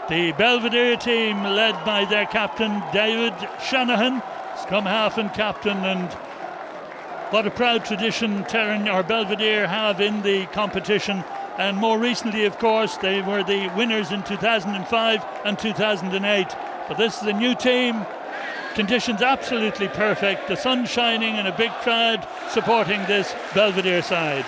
The Belvedere team, led by their captain David Shanahan, scrum half and captain, and what a proud tradition Terran or Belvedere have in the competition. And more recently, of course, they were the winners in 2005 and 2008. But this is a new team. Conditions absolutely perfect. The sun shining and a big crowd supporting this Belvedere side.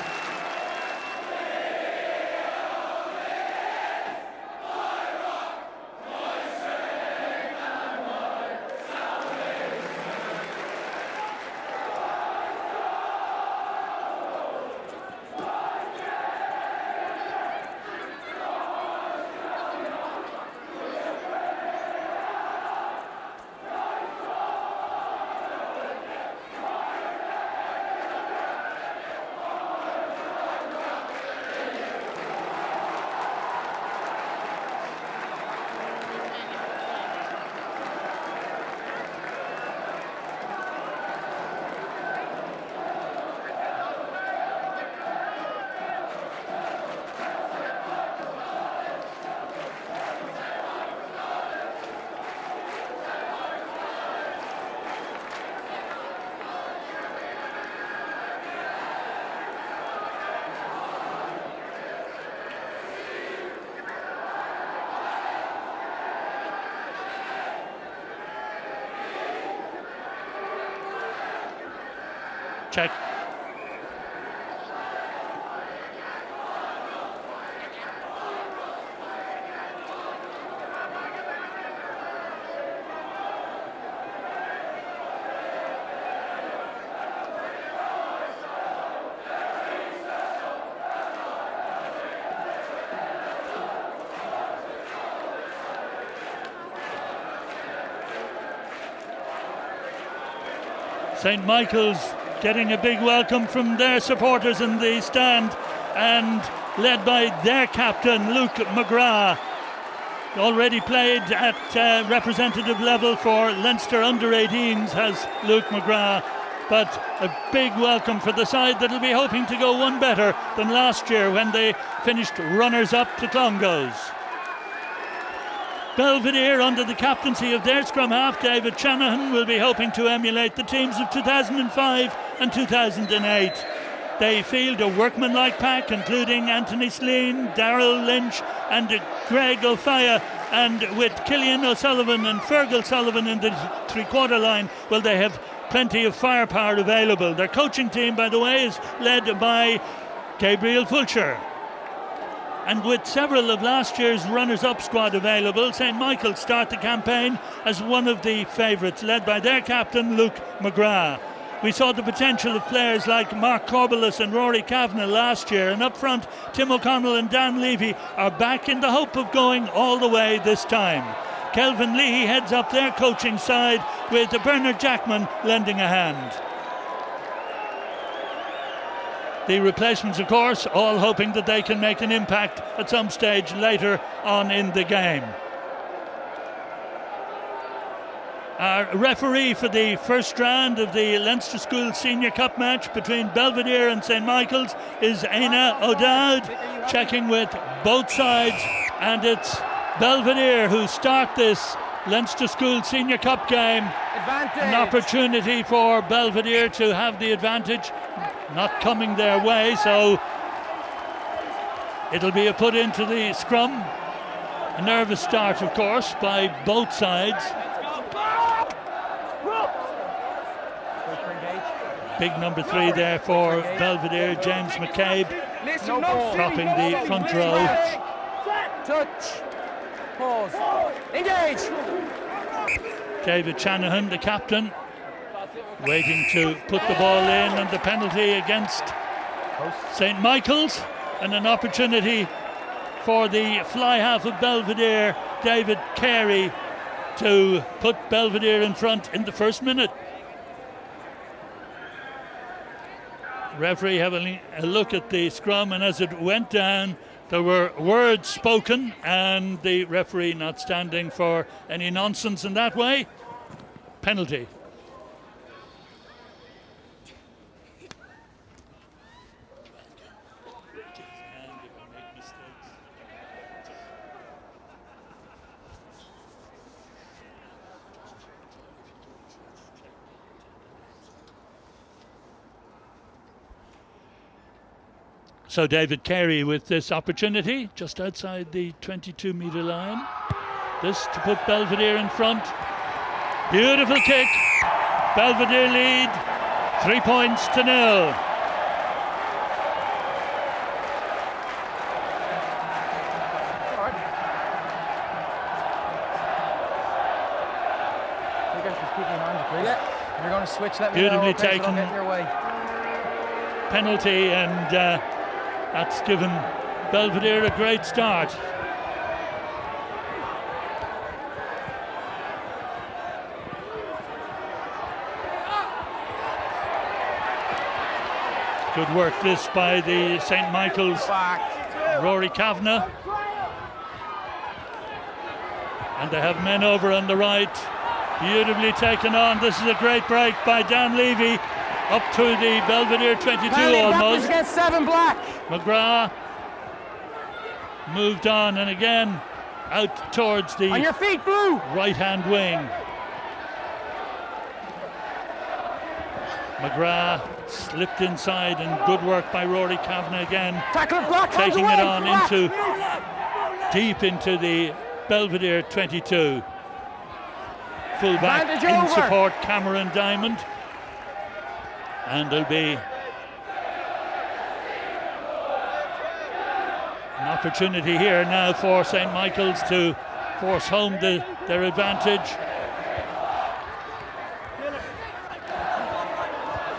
Check. St. Michael's getting a big welcome from their supporters in the stand, and led by their captain Luke McGrath. Already played at representative level for Leinster under-18s has Luke McGrath, but a big welcome for the side that'll be hoping to go one better than last year when they finished runners-up to Clongowes. Belvedere, under the captaincy of their scrum half David Shanahan, will be hoping to emulate the teams of 2005 and 2008. They field a workmanlike pack including Anthony Sleen, Darrell Lynch and Greg O'Faya, and with Killian O'Sullivan and Fergal Sullivan in the three-quarter line, well, they have plenty of firepower available. Their coaching team, by the way, is led by Gabriel Fulcher. And with several of last year's runners-up squad available, St. Michael's start the campaign as one of the favourites, led by their captain Luke McGrath. We saw the potential of players like Mark Corbelis and Rory Kavanagh last year, and up front Tim O'Connell and Dan Levy are back in the hope of going all the way this time. Kelvin Lee heads up their coaching side, with Bernard Jackman lending a hand. The replacements, of course, all hoping that they can make an impact at some stage later on in the game. Our referee for the first round of the Leinster School Senior Cup match between Belvedere and St. Michael's is Aina O'Dowd, checking with both sides, and it's Belvedere who start this Leinster School Senior Cup game. Advantage. An opportunity for Belvedere to have the advantage, not coming their way, so it'll be a put into the scrum. A nervous start, of course, by both sides. Big number 3 there for Belvedere, James McCabe, propping the front row. Touch. Pause. Engage. David Shanahan, the captain, waiting to put the ball in, and the penalty against St. Michael's, and an opportunity for the fly half of Belvedere, David Carey, to put Belvedere in front in the first minute. Referee having a look at the scrum, and as it went down, there were words spoken, and the referee not standing for any nonsense in that way. Penalty. So David Carey with this opportunity just outside the 22-metre line. This to put Belvedere in front. Beautiful kick. Belvedere lead 3 points to 0. You're going to switch, let me beautifully know. Okay, taken so your way. Penalty, and that's given Belvedere a great start. Good work this by the St. Michael's Rory Kavanagh. And they have men over on the right. Beautifully taken on. This is a great break by Dan Levy up to the Belvedere 22 almost. Against 7 black. McGrath moved on and again out towards the on your feet, Blue. Right-hand wing. McGrath slipped inside, and good work by Rory Kavanagh again. Tackle block, taking it on into deep into the Belvedere 22. Fullback in support, Cameron Diamond. And there'll be an opportunity here now for St. Michael's to force home their advantage.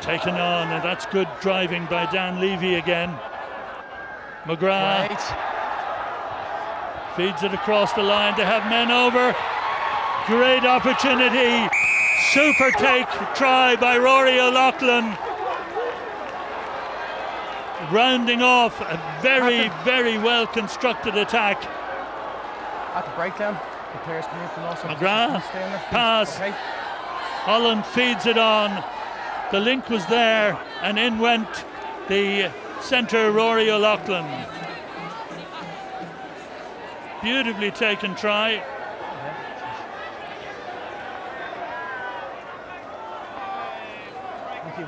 Taken on, and that's good driving by Dan Levy again. McGrath feeds it across the line. They have men over. Great opportunity. Super take try by Rory O'Loughlin. Rounding off a very, very well constructed attack. At the breakdown, the players come in from also. McGrath, pass. Okay. Holland feeds it on. The link was there, and in went the centre, Rory O'Loughlin. Beautifully taken try. Thank you.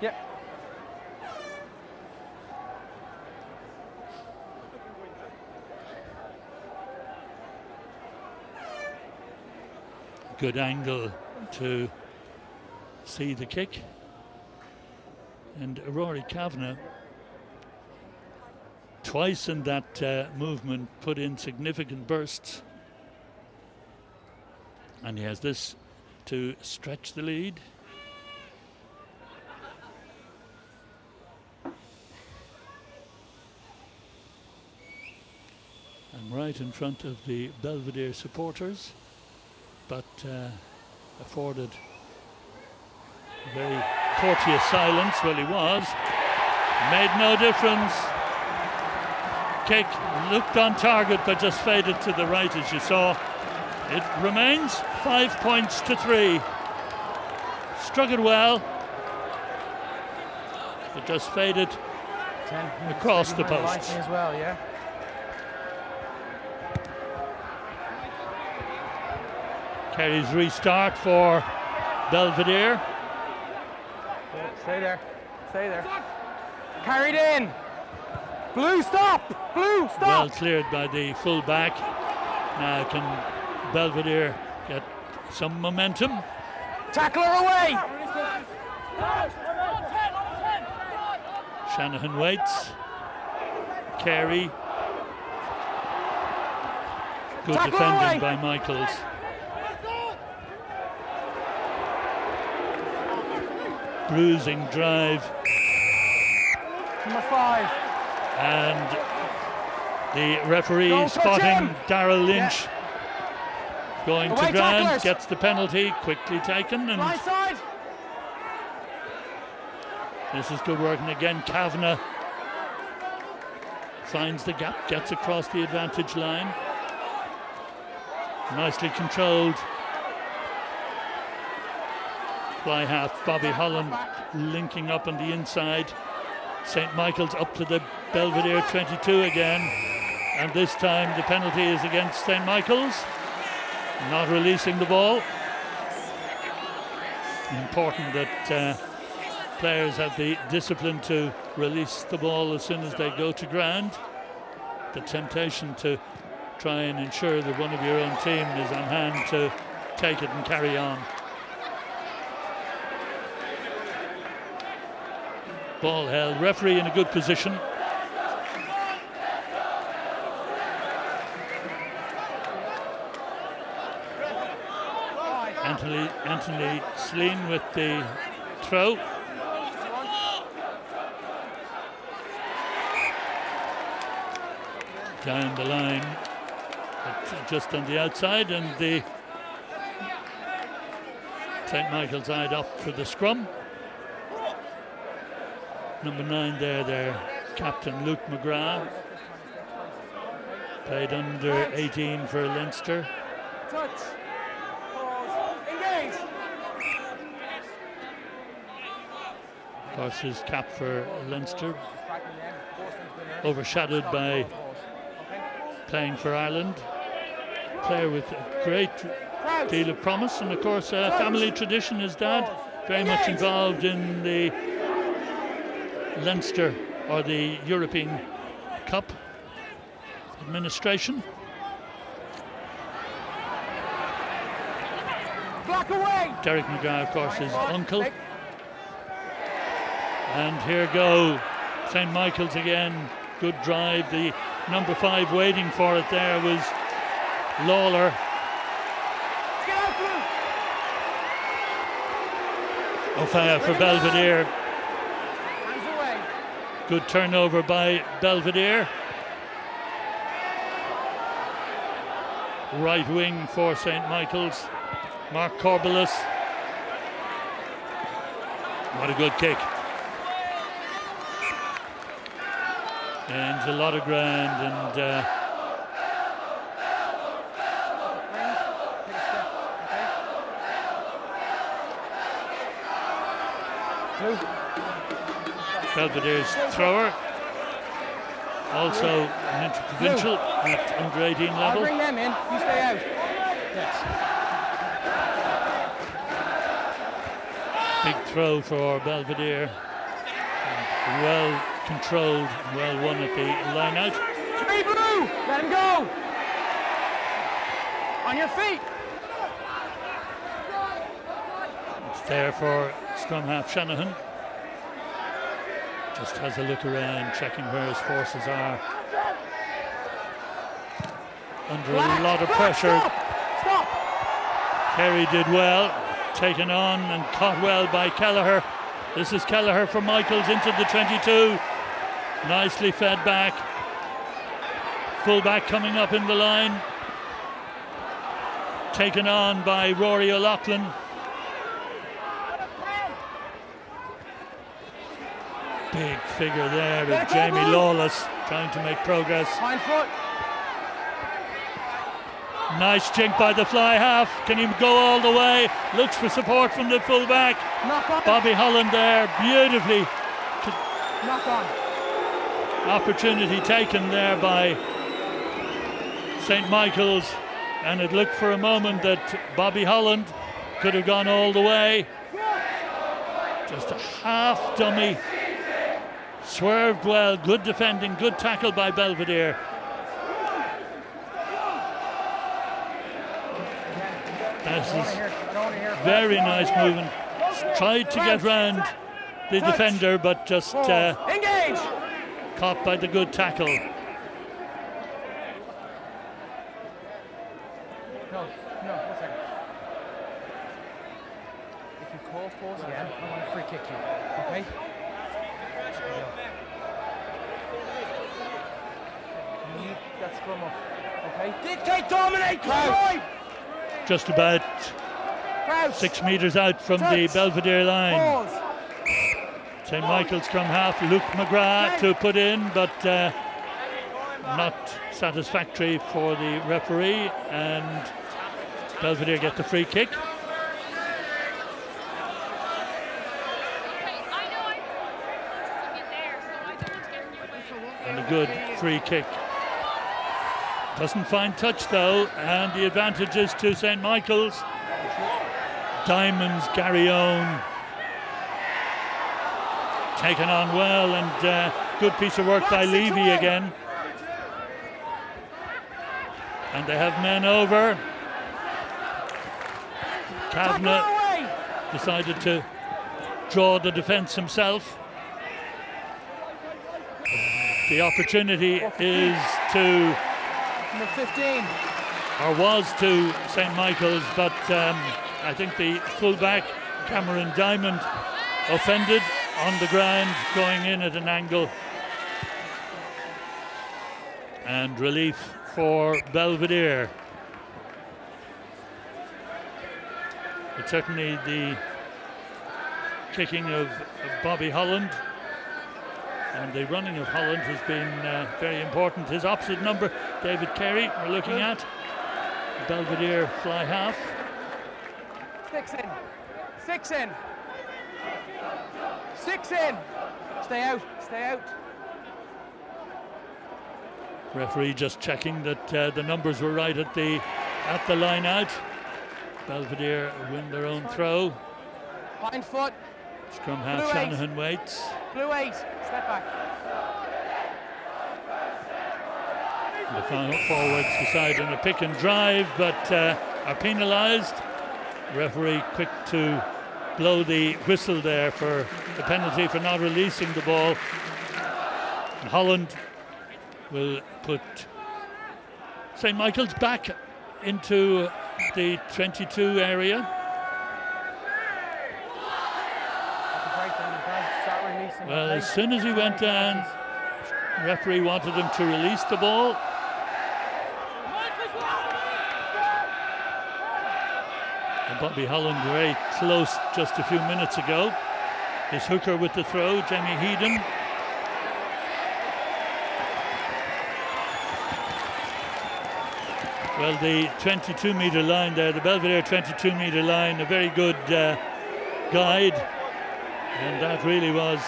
Yep. Good angle to see the kick, and Rory Kavanagh twice in that movement put in significant bursts, and he has this to stretch the lead. And right in front of the Belvedere supporters, but afforded a very courteous silence. Well, he was. Made no difference. Kick looked on target, but just faded to the right, as you saw. It remains 5 points to 3. Struck it well. It just faded across the posts. As well, yeah. Kerry's restart for Belvedere. Stay there. Stay there. Carried in. Blue, stop! Blue, stop! Well cleared by the full-back. Now can Belvedere get some momentum? Tackler away! Shanahan waits. Carey. Good Tackle defending away. by Michaels. Bruising drive. Number 5. And the referee spotting Darrell Lynch going away to ground, tacklers. gets the penalty, quickly taken, and Right side. this is good work. And again, Kavanagh finds the gap, gets across the advantage line. Nicely controlled. Fly half Bobby Holland linking up on the inside. St. Michael's up to the Belvedere 22 again. And this time the penalty is against St. Michael's, not releasing the ball. Important that players have the discipline to release the ball as soon as they go to ground. The temptation to try and ensure that one of your own team is on hand to take it and carry on. Ball held, referee in a good position. Anthony Sleen with the throw. Down the line, just on the outside, and the St. Michael's side up for the scrum. Number 9 there, their captain Luke McGrath, played under 18 for Leinster. Touch. Pause. Engage. Of course, his cap for Leinster, overshadowed by playing for Ireland. Player with a great deal of promise, and of course family tradition. His dad very much involved in the Leinster or the European Cup administration. Block away. Derek McGrath, of course, his uncle. And here go St. Michael's again. Good drive. The number 5 waiting for it there was Lawler. O'Faya for Belvedere. Good turnover by Belvedere. Right wing for St. Michael's, Mark Corbelis. What a good kick. And a lot of ground, and Belvedere's thrower, also an interprovincial at under 18 level. I'll bring them in, you stay out. Yes. Big throw for Belvedere. Well controlled, well won at the line out. Hey, Blue! Let him go! On your feet! It's there for scrum half Shanahan. Just has a look around, checking where his forces are. Under a lot of pressure. Stop! Kerry did well, taken on and caught well by Kelleher. This is Kelleher for Michaels into the 22. Nicely fed back. Fullback coming up in the line. Taken on by Rory O'Loughlin. Big figure there with Jamie Lawless trying to make progress. Hind foot. Nice jink by the fly half. Can he go all the way? Looks for support from the fullback. Knock on. Bobby Holland there, beautifully. Knock on. Opportunity taken there by St. Michael's, and it looked for a moment that Bobby Holland could have gone all the way. Just a half dummy. Swerved well, good defending, good tackle by Belvedere. This is very nice movement. Tried to get round the defender, but just Engage! caught by the good tackle. No, 1 second. If you call pause again, I want to free kick you, okay? You need that scrum up, okay? Dictate, dominate, drive! Just about 6 metres out from the Belvedere line. Pause. St. Michael's scrum half, Luke McGrath to put in, but not satisfactory for the referee, and Belvedere get the free kick. And a good free kick Doesn't find touch though, and the advantage is to St. Michael's. Diamonds, Gary Owen taken on well, and good piece of work by Levy again. And they have men over. Kavanagh decided to draw the defence himself. The opportunity is to, Number 15. or was to, St. Michael's, but I think the fullback, Cameron Diamond, offended on the ground, going in at an angle. And relief for Belvedere. But certainly the kicking of Bobby Holland and the running of Holland has been very important. His opposite number, David Carey, we're looking at. Belvedere fly half. 6 in. 6 in. 6 in. Stay out. Stay out. Referee just checking that the numbers were right at the line out. Belvedere win their own throw. Hind foot. Scrum half Blue Shanahan 8. waits. Blue 8. Step back. The forwards decide on a pick and drive, but are penalised. Referee quick to blow the whistle there for the penalty for not releasing the ball. And Holland will put St. Michael's back into the 22 area. Well, as soon as he went down, referee wanted him to release the ball. And Bobby Holland very close just a few minutes ago. His hooker with the throw, Jamie Heedon. Well, the 22-metre line there, the Belvedere 22-metre line, a very good guide. And that really was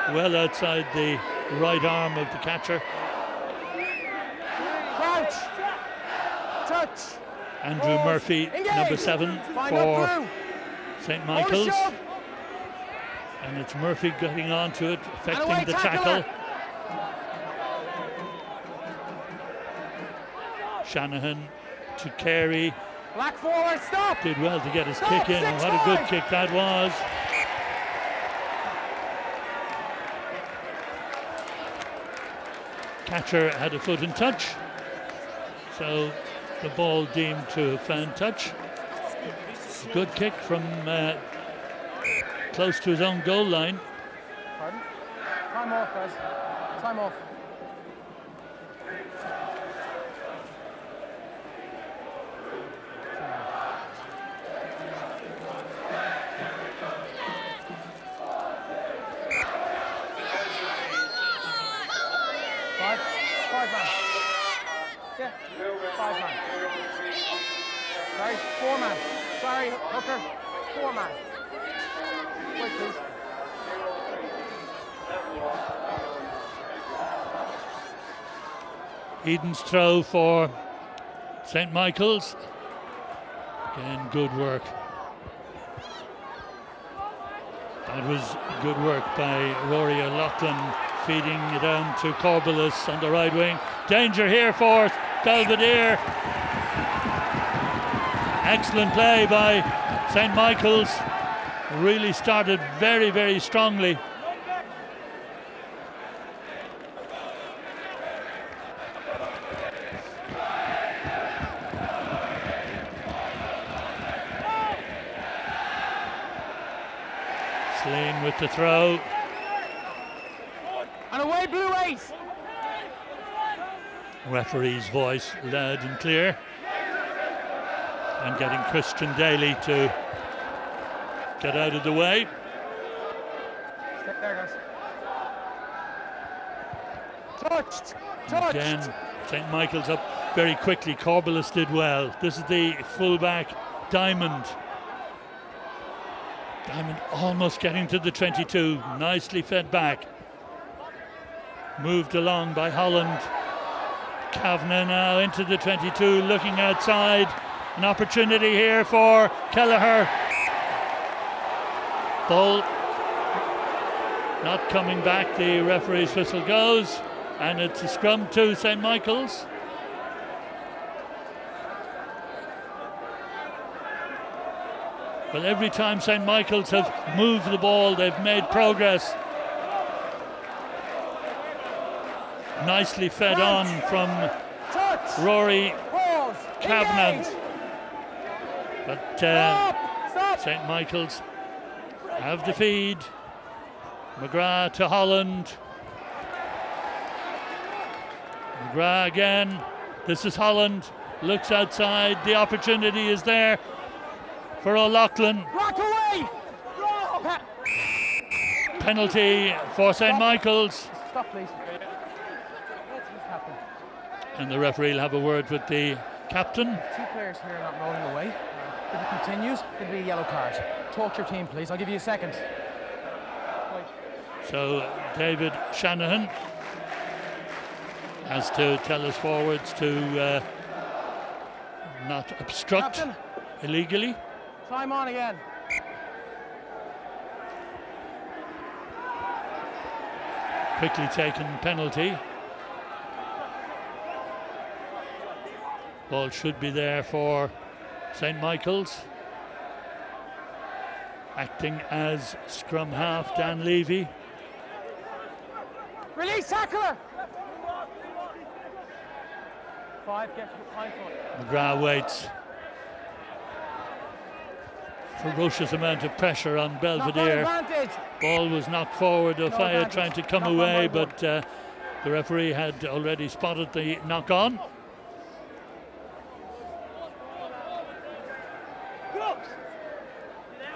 well outside the right arm of the catcher. Crouch. Touch. Andrew Murphy, Engage. number 7 for St. Michael's. And it's Murphy getting onto it, affecting the tackle. Shanahan to Carey. Black forward, stop! Did well to get his Stop, kick in. And what a 6-5. good kick that was. Catcher had a foot in touch. So the ball deemed to have found touch. Good kick from close to his own goal line. Pardon? Time off, guys. Time off. Five man. Yeah, 5 man. Sorry, 4 man. Sorry, hooker, 4 man. Wait, please. Eden's throw for St. Michael's. Again, good work. That was good work by Rory O'Loughlin, feeding it down to Corbelis on the right wing. Danger here for Belvedere. Excellent play by St. Michael's. Really started very, very strongly. Slane with the throw. And away, Blue 8. Referee's voice loud and clear. And getting Christian Daly to get out of the way. Stay there, guys. Touched. Touched. Again, St. Michael's up very quickly. Corbelis did well. This is the fullback, Diamond. Diamond almost getting to the 22. Nicely fed back. Moved along by Holland. Kavanagh now into the 22, looking outside. An opportunity here for Kelleher. Ball not coming back. The referee's whistle goes, and it's a scrum to St. Michael's. Well, every time St. Michael's have moved the ball, they've made progress. Nicely fed on from Rory Kavanagh. But St. Michael's have the feed. McGrath to Holland. McGrath again. This is Holland. Looks outside. The opportunity is there for O'Loughlin. Penalty for St. Michael's. Stop, please. And the referee will have a word with the captain. 2 players here are not rolling away. If it continues, it'll be a yellow card. Talk to your team, please. I'll give you a second. So David Shanahan has to tell his forwards to not obstruct Captain. illegally. Time on again. Quickly taken penalty. Ball should be there for St. Michael's. Acting as scrum half, Dan Levy. Release tackler. 5, get to 5 foot. McGrath waits. Ferocious amount of pressure on Belvedere. Ball was knocked forward. Ofaya trying to come away, but the referee had already spotted the knock on.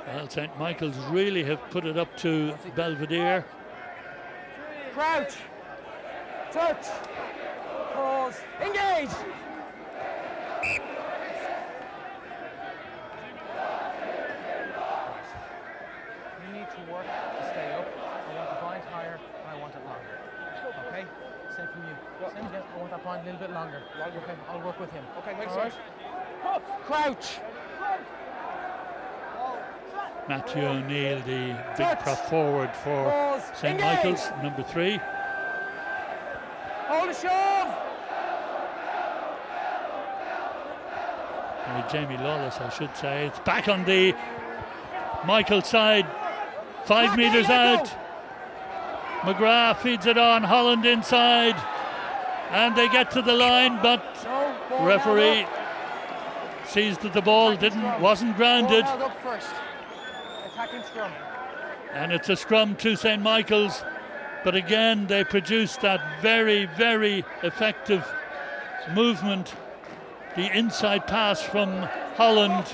Well, St. Michael's really have put it up to Belvedere. Crouch. Touch. Pause. Engage. You need to work to stay up. I want the bind higher and I want it longer. Okay? Same from you. Same again. I want that bind a little bit longer. Okay, I'll work with him. Okay, makes sense. Crouch. Matthew O'Neill, the big prop forward for St. Michael's, number 3. Hold a shove. Jamie Lawless, I should say. It's back on the Michael side. 5 metres out. McGrath feeds it on. Holland inside. And they get to the line, but referee sees that the ball wasn't grounded. And it's a scrum to St. Michael's. But again, they produced that very, very effective movement. The inside pass from Holland,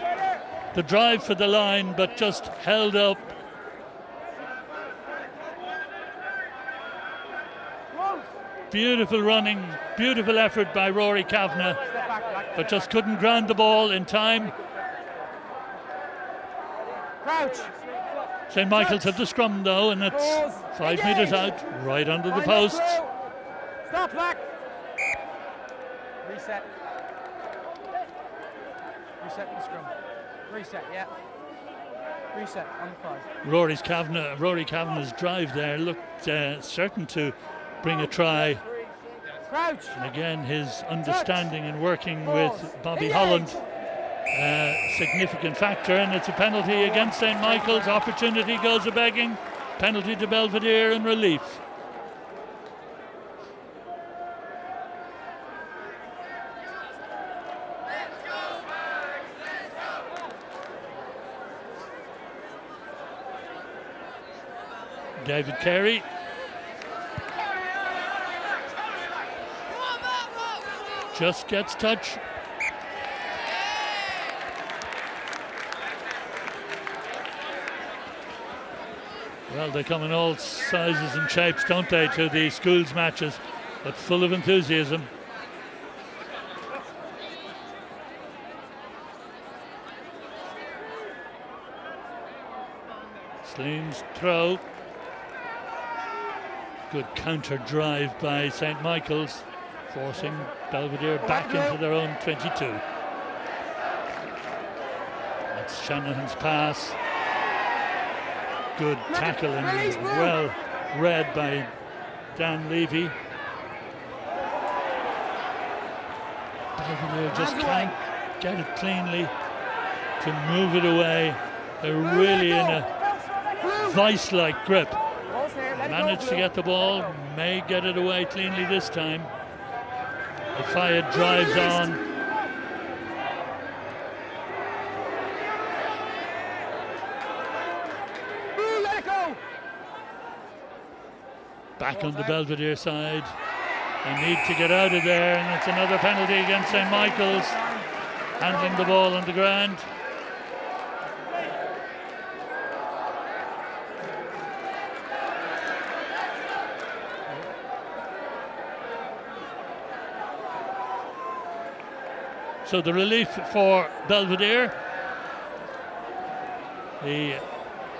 the drive for the line, but just held up. Beautiful running, beautiful effort by Rory Kavanagh, but just couldn't ground the ball in time. Crouch. St. Michael's have the scrum though, and it's 5 metres out, right under the posts. Stop, Black. Reset. Reset the scrum. Reset, yeah. Reset on the 5. Rory Kavanagh's drive there looked certain to bring a try. Crouch. And again, his understanding and working with Bobby Holland, significant factor, and it's a penalty against St. Michael's. Opportunity goes a-begging. Penalty to Belvedere and relief. David Carey. Just gets touch. Well, they come in all sizes and shapes, don't they, to the schools matches, but full of enthusiasm. Slean's throw. Good counter drive by St. Michael's. forcing Belvedere back into their own 22. That's Shanahan's pass. Good tackle and well read by Dan Levy. Belvedere just can't get it cleanly to move it away. They're really in a vice-like grip. Managed to get the ball, may get it away cleanly this time. Afayed drives on. Back on the Belvedere side. They need to get out of there, and it's another penalty against St. Michael's. Handling the ball on the ground. So the relief for Belvedere. The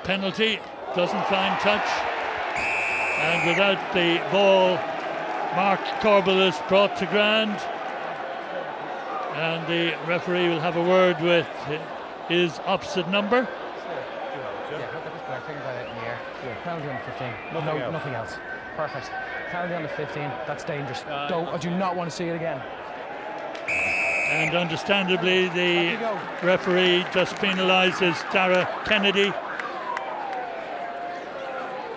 penalty doesn't find touch. And without the ball, Mark Corbelis brought to ground. And the referee will have a word with his opposite number. Penalty on the 15. Nothing else. Perfect. Penalty on the 15. That's dangerous. I do not want to see it again. And understandably, the referee just penalises Dara Kennedy.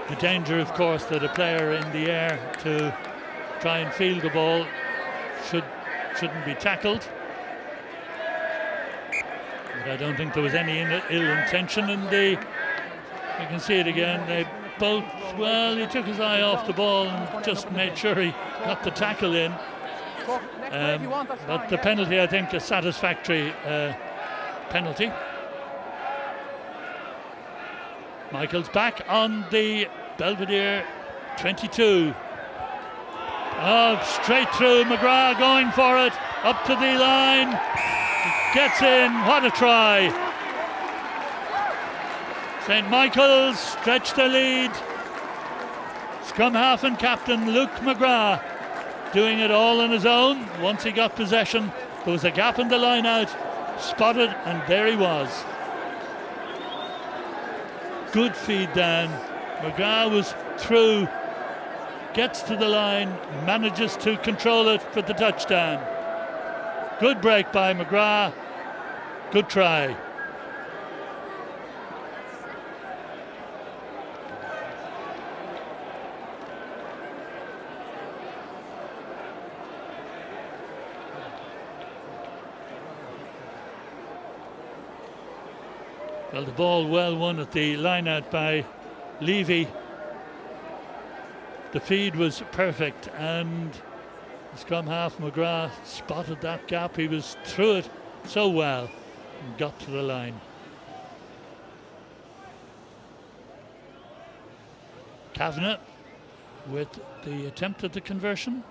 The danger, of course, that a player in the air to try and field the ball shouldn't be tackled. But I don't think there was any ill intention, and you can see it again. They both, well, he took his eye off the ball and just made sure he got the tackle in. But the penalty, I think, a satisfactory penalty. Michael's back on the Belvedere 22. Oh, straight through. McGrath going for it. Up to the line. Gets in. What a try. St. Michael's stretch the lead. Scrum half and captain Luke McGrath doing it all on his own. Once he got possession, there was a gap in the line out. Spotted, and there he was. Good feed down. McGrath was through, gets to the line, manages to control it for the touchdown. Good break by McGrath. Good try. Well, the ball well won at the line out by Levy. The feed was perfect, and the scrum half McGrath spotted that gap. He was through it so well and got to the line. Kavanagh with the attempt at the conversion.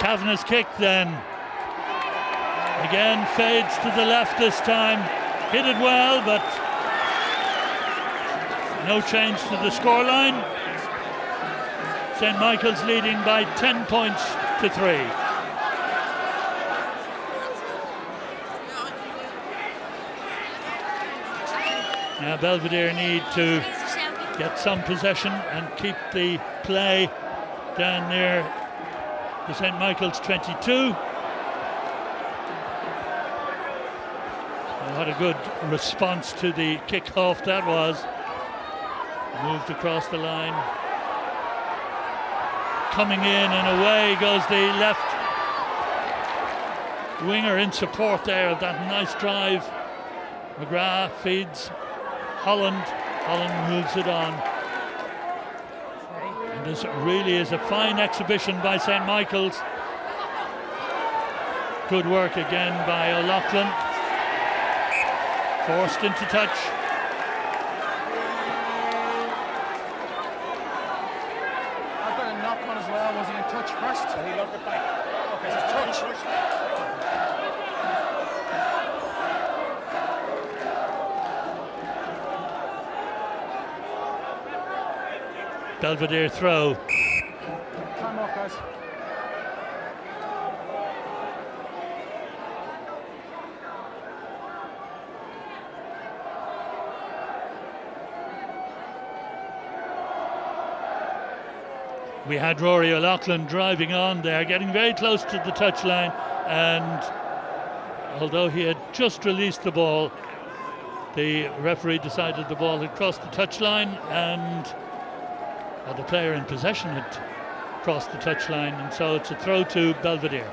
Kavanagh's kick then. Again fades to the left this time. Hit it well, but no change to the scoreline. St. Michael's leading by 10 points to 3. Now Belvedere need to get some possession and keep the play down near the St. Michael's 22. What a good response to the kick-off that was. Moved across the line. Coming in, and away goes the left winger in support there of that nice drive. McGrath feeds Holland. Holland moves it on. And this really is a fine exhibition by St. Michael's. Good work again by O'Loughlin. Forced into touch. I've got a knock on as well. Was he in touch first? So he looked it back. Okay, so touch. Belvedere throw. Time off, guys. We had Rory O'Loughlin driving on there, getting very close to the touchline, and although he had just released the ball, the referee decided the ball had crossed the touchline, and the player in possession had crossed the touchline, and so it's a throw to Belvedere.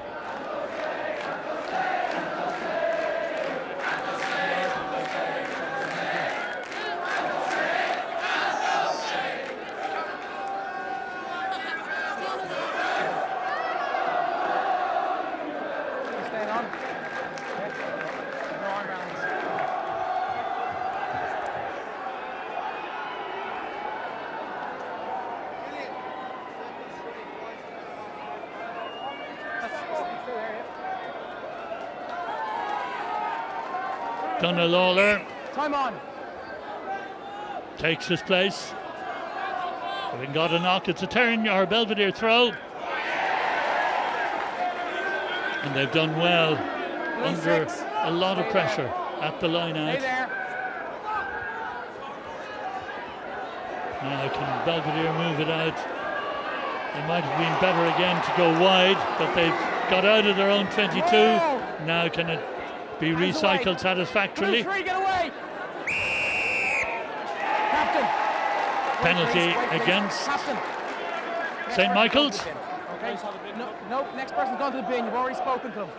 Donna Lawler Time on. takes his place. Having got a knock, it's a turn or Belvedere throw. And they've done well under a lot of pressure at the line out. Now can Belvedere move it out? They might have been better again to go wide, but they've got out of their own 22. Now can it be recycled satisfactorily? Get away. Captain. Penalty against St. Michael's. Okay. No, next person's gone to the bin. You've already spoken to them.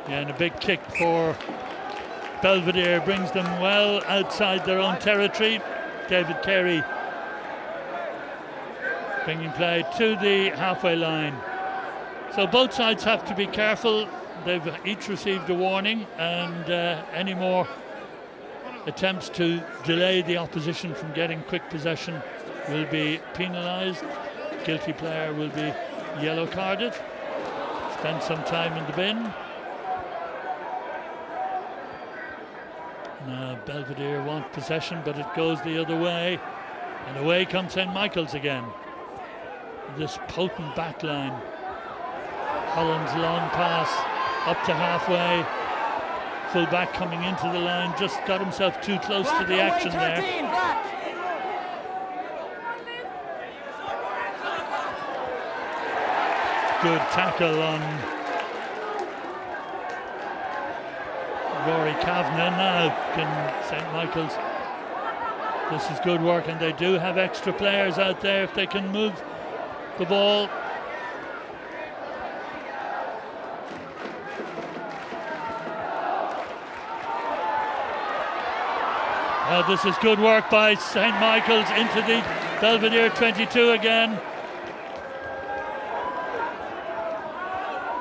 Yeah, and a big kick for Belvedere brings them well outside their own territory. David Carey bringing play to the halfway line. So both sides have to be careful. They've each received a warning, and any more attempts to delay the opposition from getting quick possession will be penalised. Guilty player will be yellow carded. Spend some time in the bin. Now Belvedere want possession, but it goes the other way, and away comes St. Michael's again. This potent back line. Holland's long pass up to halfway. Full back coming into the line, just got himself too close to the action there. Good tackle on Rory Kavanagh. Now can St. Michael's, this is good work, and they do have extra players out there if they can move the ball. This is good work by St. Michael's into the Belvedere 22 again.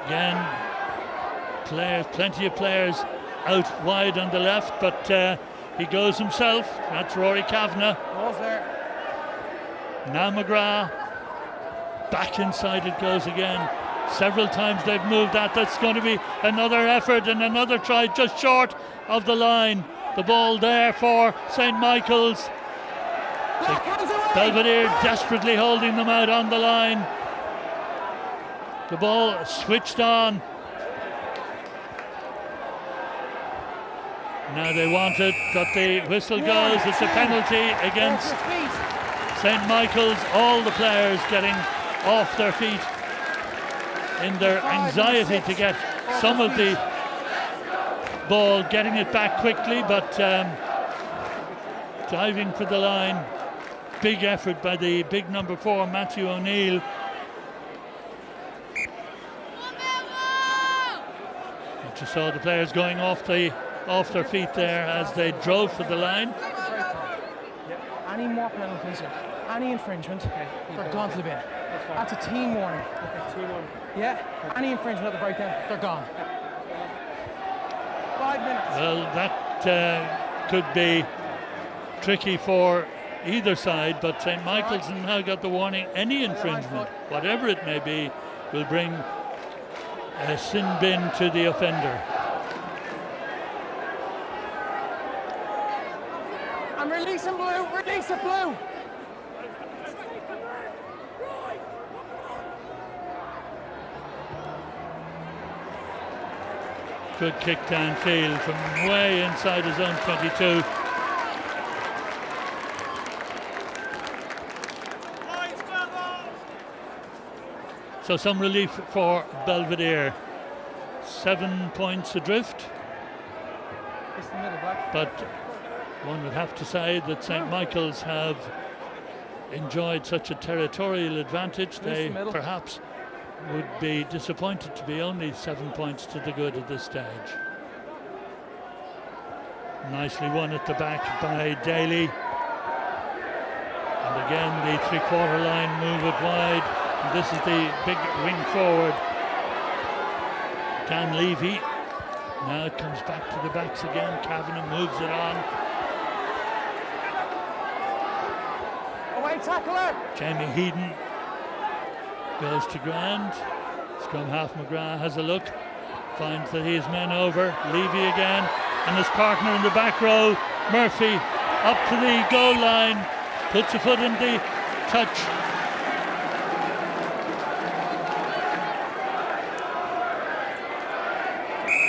Again, plenty of players out wide on the left, but he goes himself. That's Rory Kavanagh. Ball's there. Now McGrath. Back inside it goes again. Several times they've moved that. That's going to be another effort and another try just short of the line. The ball there for St. Michael's. Belvedere desperately holding them out on the line. The ball switched on. Now they want it, but the whistle goes. It's a penalty against St. Michael's. All the players getting off their feet in their anxiety to get some of the ball, getting it back quickly, but diving for the line. Big effort by the big number 4, Matthew O'Neill. But you saw the players going off their feet there as they drove for the line. Any more penalties, any infringement, they're gone to the bin. That's a team warning. Yeah, any infringement at the breakdown, they're gone. 5 minutes. Well, that could be tricky for either side, but St. Michael's now got the warning. Any infringement, whatever it may be, will bring a sin bin to the offender. I'm releasing blue. Release it, blue. Good kick downfield from way inside his own 22. So some relief for Belvedere. 7 points adrift. It's the middle back. But one would have to say that St. Michael's have enjoyed such a territorial advantage. They perhaps would be disappointed to be only 7 points to the good at this stage. Nicely won at the back by Daly. And again the three-quarter line move it wide. And this is the big wing forward. Dan Levy. Now it comes back to the backs again. Kavanagh moves it on. Away tackler. Jamie Heaton goes to ground. Scrum half McGrath has a look. Finds that he has men over. Levy again. And his partner in the back row, Murphy, up to the goal line. Puts a foot in the touch.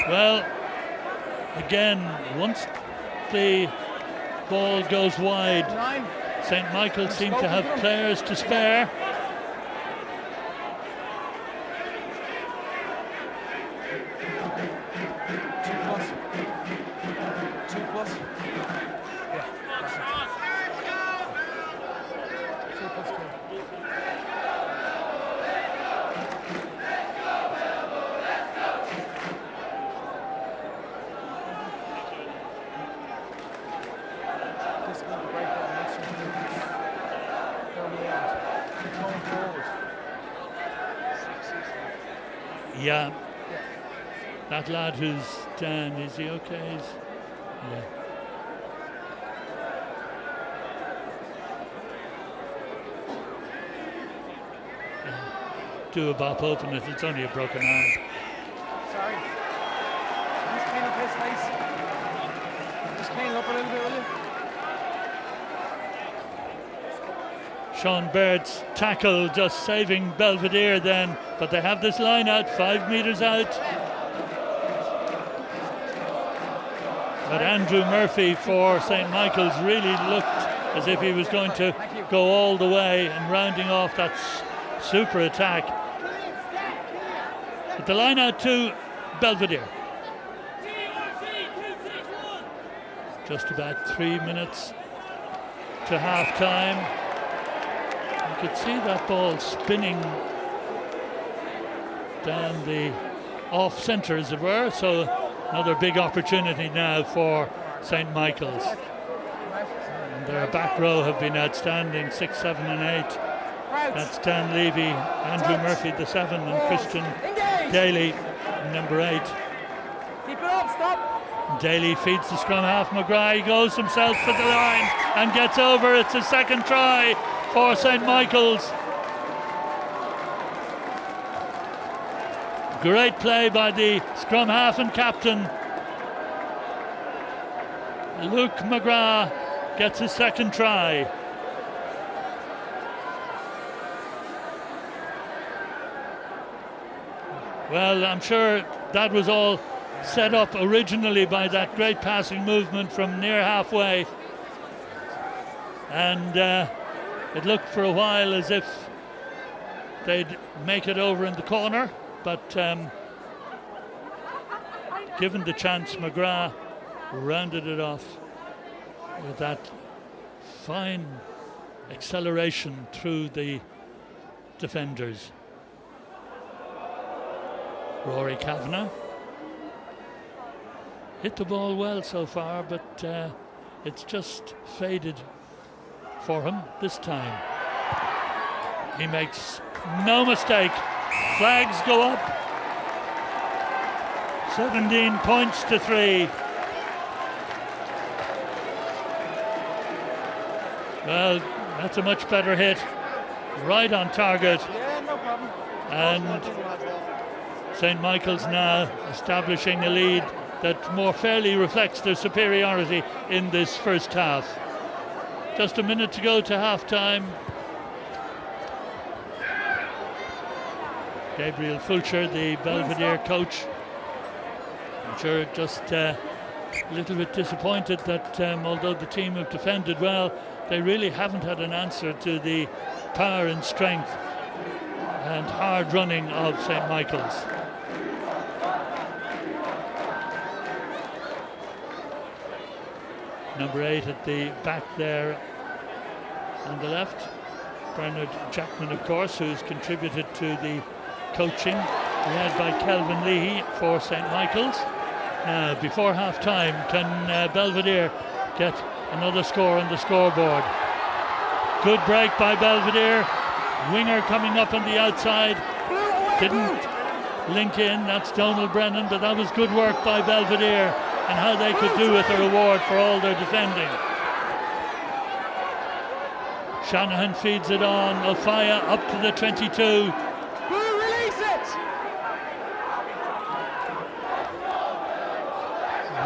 Well, again, once the ball goes wide, St. Michael seem to have players to spare. Two plus. Yeah. 2 plus 2. Yeah, that lad who's down, is he okay? Yeah. Do a bop, open it, it's only a broken arm. Sorry. Just clean up his face. Just clean up a little bit, will you? Sean Baird's tackle just saving Belvedere then, but they have this line out, 5 metres out. But Andrew Murphy for St. Michael's really looked as if he was going to go all the way and rounding off that super attack. But the line out to Belvedere. Just about 3 minutes to half time. You could see that ball spinning down the off centre, as it were. So another big opportunity now for St. Michael's. And their back row have been outstanding, 6, 7 and 8. That's Dan Levy, Andrew Murphy, the 7, and Christian Daly, number 8. Keep it up, stop. Daly feeds the scrum half McGrath. He goes himself to the line and gets over. It's a second try for St. Michael's. Great play by the scrum half and captain. Luke McGrath gets his second try. Well, I'm sure that was all set up originally by that great passing movement from near halfway. And it looked for a while as if they'd make it over in the corner, but given the chance, McGrath rounded it off with that fine acceleration through the defenders. Rory Kavanagh hit the ball well so far, but it's just faded for him this time. He makes no mistake. Flags go up. 17 points to 3. Well, that's a much better hit. Right on target. Yeah, no problem. And St. Michael's now establishing a lead that more fairly reflects their superiority in this first half. Just a minute to go to half-time. Gabriel Fulcher, the Belvedere coach, I'm sure just a little bit disappointed that although the team have defended well, they really haven't had an answer to the power and strength and hard running of St. Michael's. Number 8 at the back there on the left, Bernard Jackman, of course, who's contributed to the coaching, led by Kelvin Leahy for St. Michael's. Now, before half-time, can Belvedere get another score on the scoreboard? Good break by Belvedere. Winger coming up on the outside. Didn't link in, that's Donald Brennan, but that was good work by Belvedere and how they could do with a reward for all their defending. Shanahan feeds it on. Alfaya up to the 22.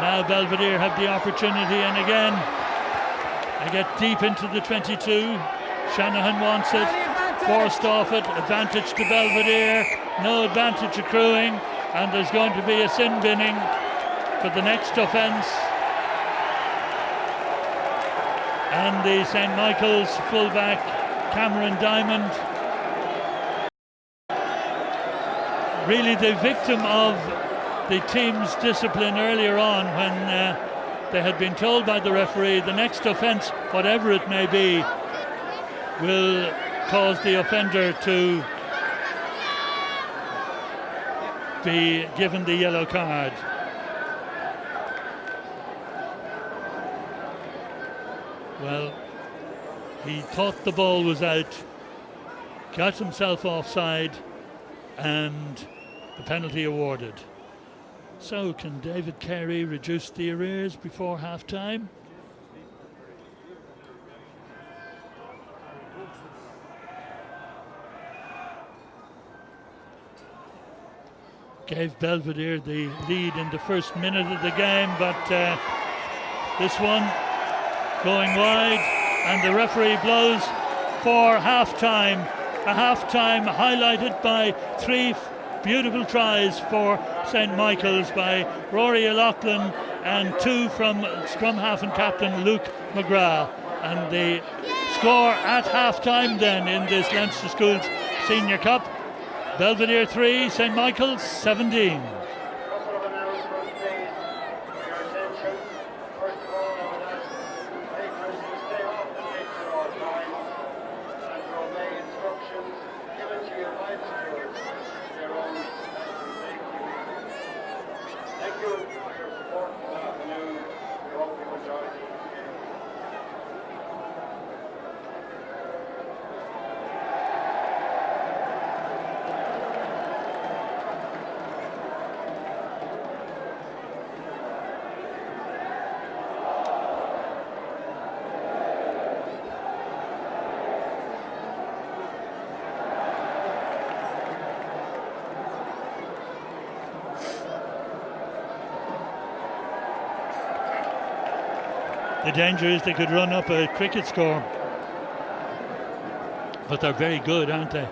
Now Belvedere have the opportunity, and again they get deep into the 22. Shanahan wants it, forced off it, advantage to Belvedere, no advantage accruing, and there's going to be a sin binning for the next offence. And the St. Michael's fullback, Cameron Diamond, really the victim of the team's discipline earlier on when they had been told by the referee the next offence, whatever it may be, will cause the offender to be given the yellow card. Well, he thought the ball was out, got himself offside, and the penalty awarded. So can David Carey reduce the arrears before half-time? Gave Belvedere the lead in the first minute of the game, but this one going wide, and the referee blows for half-time. A half-time highlighted by 3 beautiful tries for St. Michael's by Rory O'Loughlin and 2 from scrum half and captain Luke McGrath. And the score at half-time then in this Leinster Schools Senior Cup, Belvedere 3, St. Michael's 17. The danger is they could run up a cricket score, but they're very good, aren't they?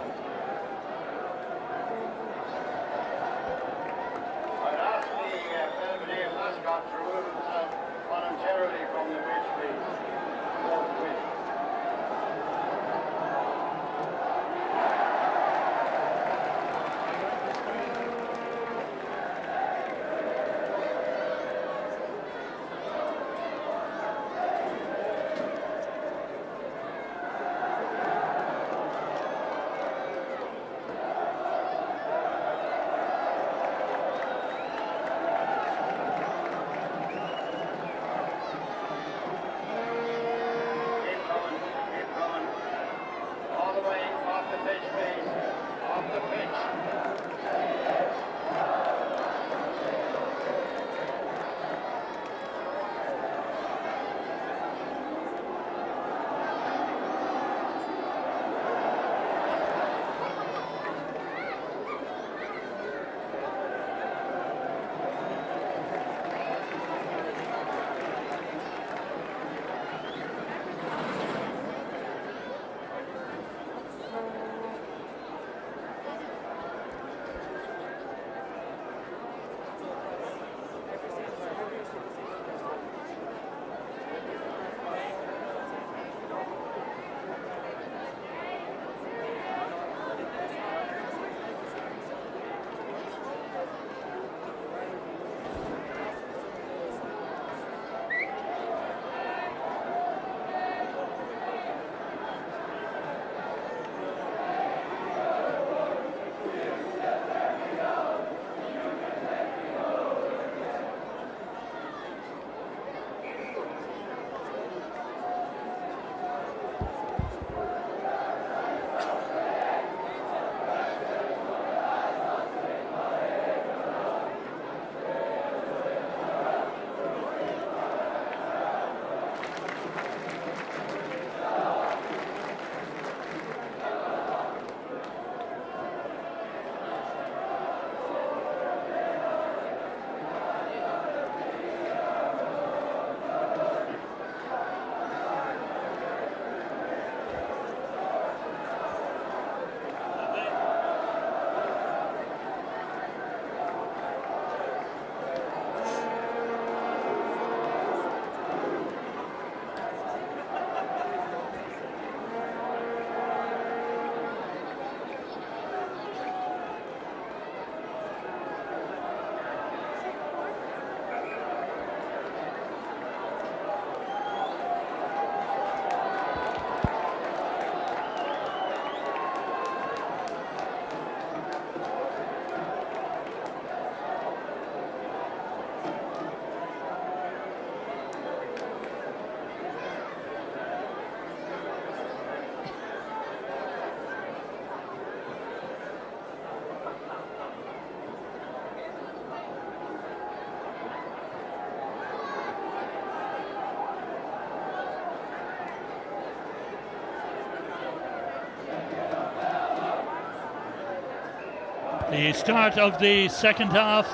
The start of the second half.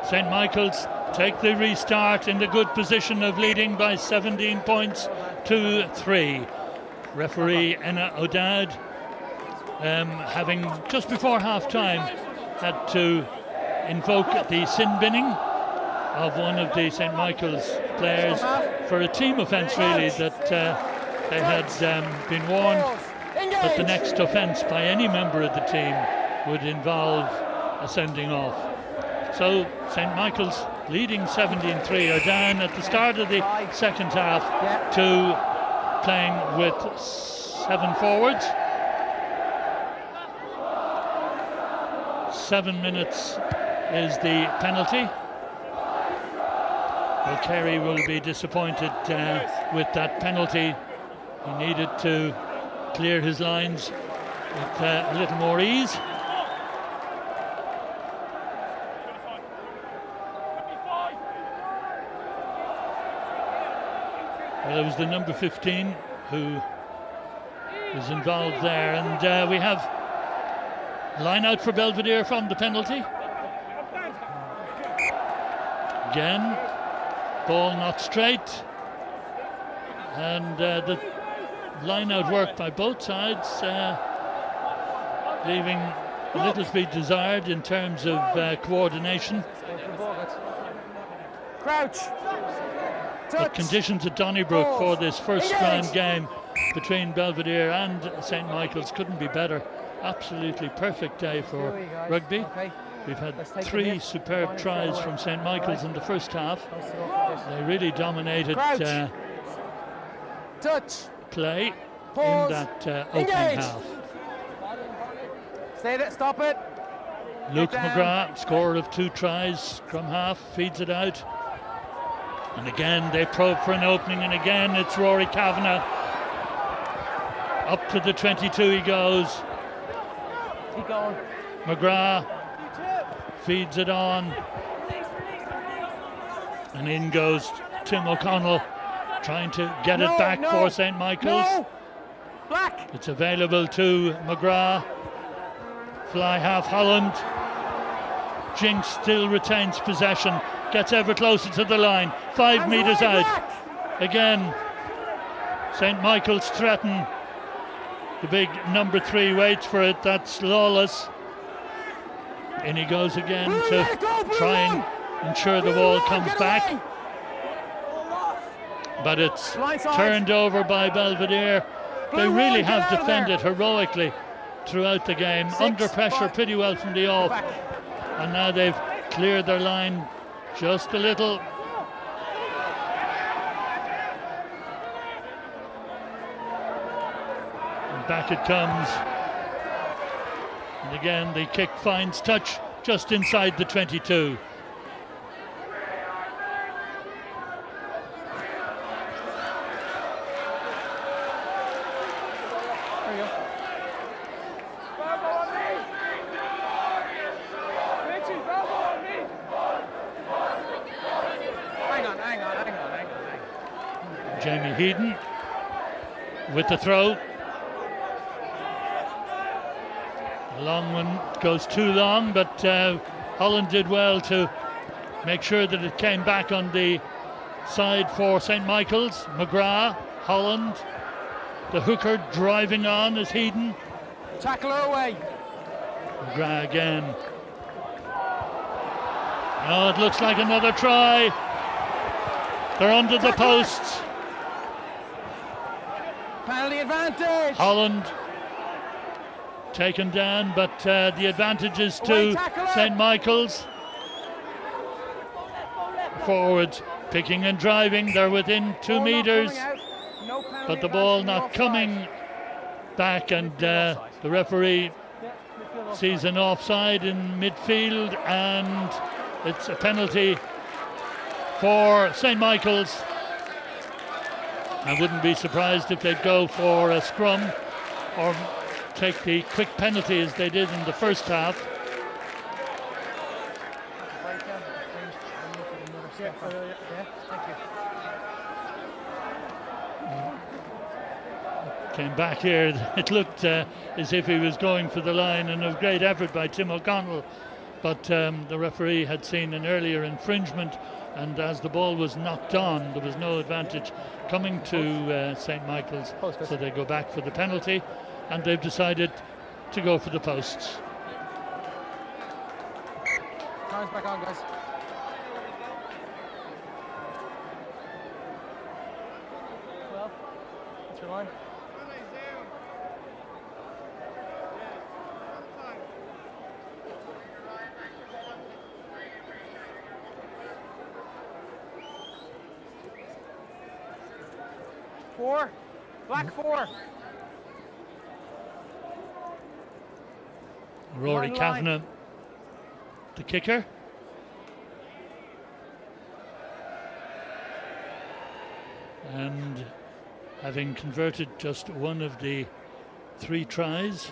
St. Michael's take the restart in the good position of leading by 17 points to 3. Referee Enna O'Dowd, having just before half time had to invoke the sin binning of one of the St. Michael's players for a team offence, really, that they had been warned that the next offence by any member of the team would involve a sending off. So St. Michael's leading 17-3 are down at the start of the second half to playing with 7 forwards. 7 minutes is the penalty. Well, Kerry will be disappointed with that penalty. He needed to clear his lines with a little more ease. Well, it was the number 15 who was involved there, and we have line out for Belvedere from the penalty. Again, ball not straight, and the line out work by both sides, leaving a little to be desired in terms of coordination. Crouch. But conditions at Donnybrook for this first round game between Belvedere and St. Michael's couldn't be better. Absolutely perfect day for rugby. We've had 3 superb tries from St. Michael's in the first half. They really dominated play in that opening half. Stay there, stop it. Luke McGrath, scorer of 2 tries, scrum half, feeds it out. And again they probe for an opening, and again it's Rory Kavanagh. Up to the 22 he goes. Keep going. McGrath feeds it on. And in goes Tim O'Connell, trying to get it back for St. Michael's. Black. It's available to McGrath. Fly half Holland. Jinx still retains possession. Gets ever closer to the line. 5 metres out. Again, St. Michael's threaten. The big number 3 waits for it. That's Lawless. In he goes again to try and ensure the ball comes back. But it's turned over by Belvedere. They really have defended heroically throughout the game. Under pressure pretty well from the off. And now they've cleared their line just a little. And back it comes. And again the kick finds touch just inside the 22. Jamie Heaton with the throw. The long one goes too long, but Holland did well to make sure that it came back on the side for St. Michael's. McGrath, Holland, the hooker driving on is Heaton. Tackle her away. McGrath again. Oh, it looks like another try. They're under the posts. Penalty advantage. Holland taken down, but the advantage is to St. Michael's. Forward picking and driving. They're within 2 metres, but the ball not coming back, and the referee sees an offside in midfield, and it's a penalty for St. Michael's. I wouldn't be surprised if they'd go for a scrum or take the quick penalty as they did in the first half. came back here. It looked as if he was going for the line, and a great effort by Tim O'Connell, but the referee had seen an earlier infringement, and as the ball was knocked on, there was no advantage coming to St. Michael's, so they go back for the penalty, and they've decided to go for the posts. Time's back on, guys. Well, what's your line? Four. Black 4. Rory Kavanagh, the kicker. And having converted just one of the 3 tries,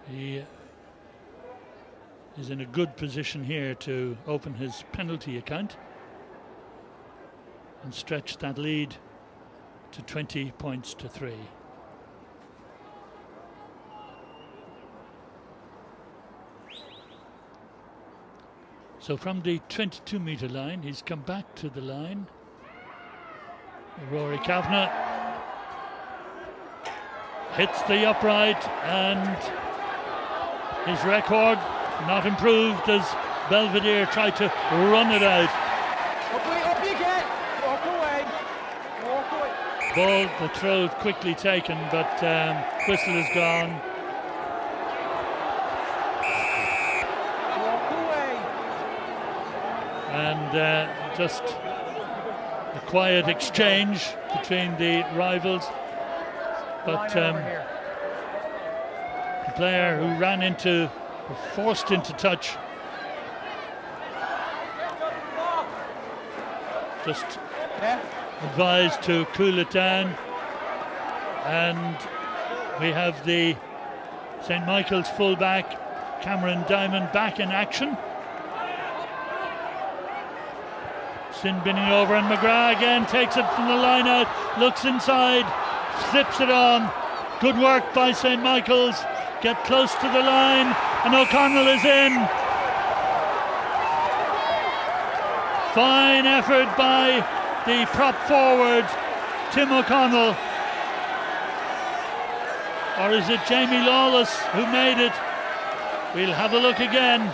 he is in a good position here to open his penalty account and stretch that lead to 20 points to 3. So from the 22-metre line, he's come back to the line. Rory Kavanagh hits the upright, and his record not improved as Belvedere tried to run it out. Up you get! Walk away! Walk away! Ball, the throw quickly taken, but whistle is gone. Walk away! And just a quiet exchange between the rivals. But the player who ran into, or forced into touch, just advised to cool it down. And we have the St. Michael's fullback Cameron Diamond back in action. Spinning over, and McGrath again takes it from the line out, looks inside, slips it on. Good work by St. Michael's. Get close to the line, and O'Connell is in. Fine effort by the prop forward, Tim O'Connell. Or is it Jamie Lawless who made it? We'll have a look again.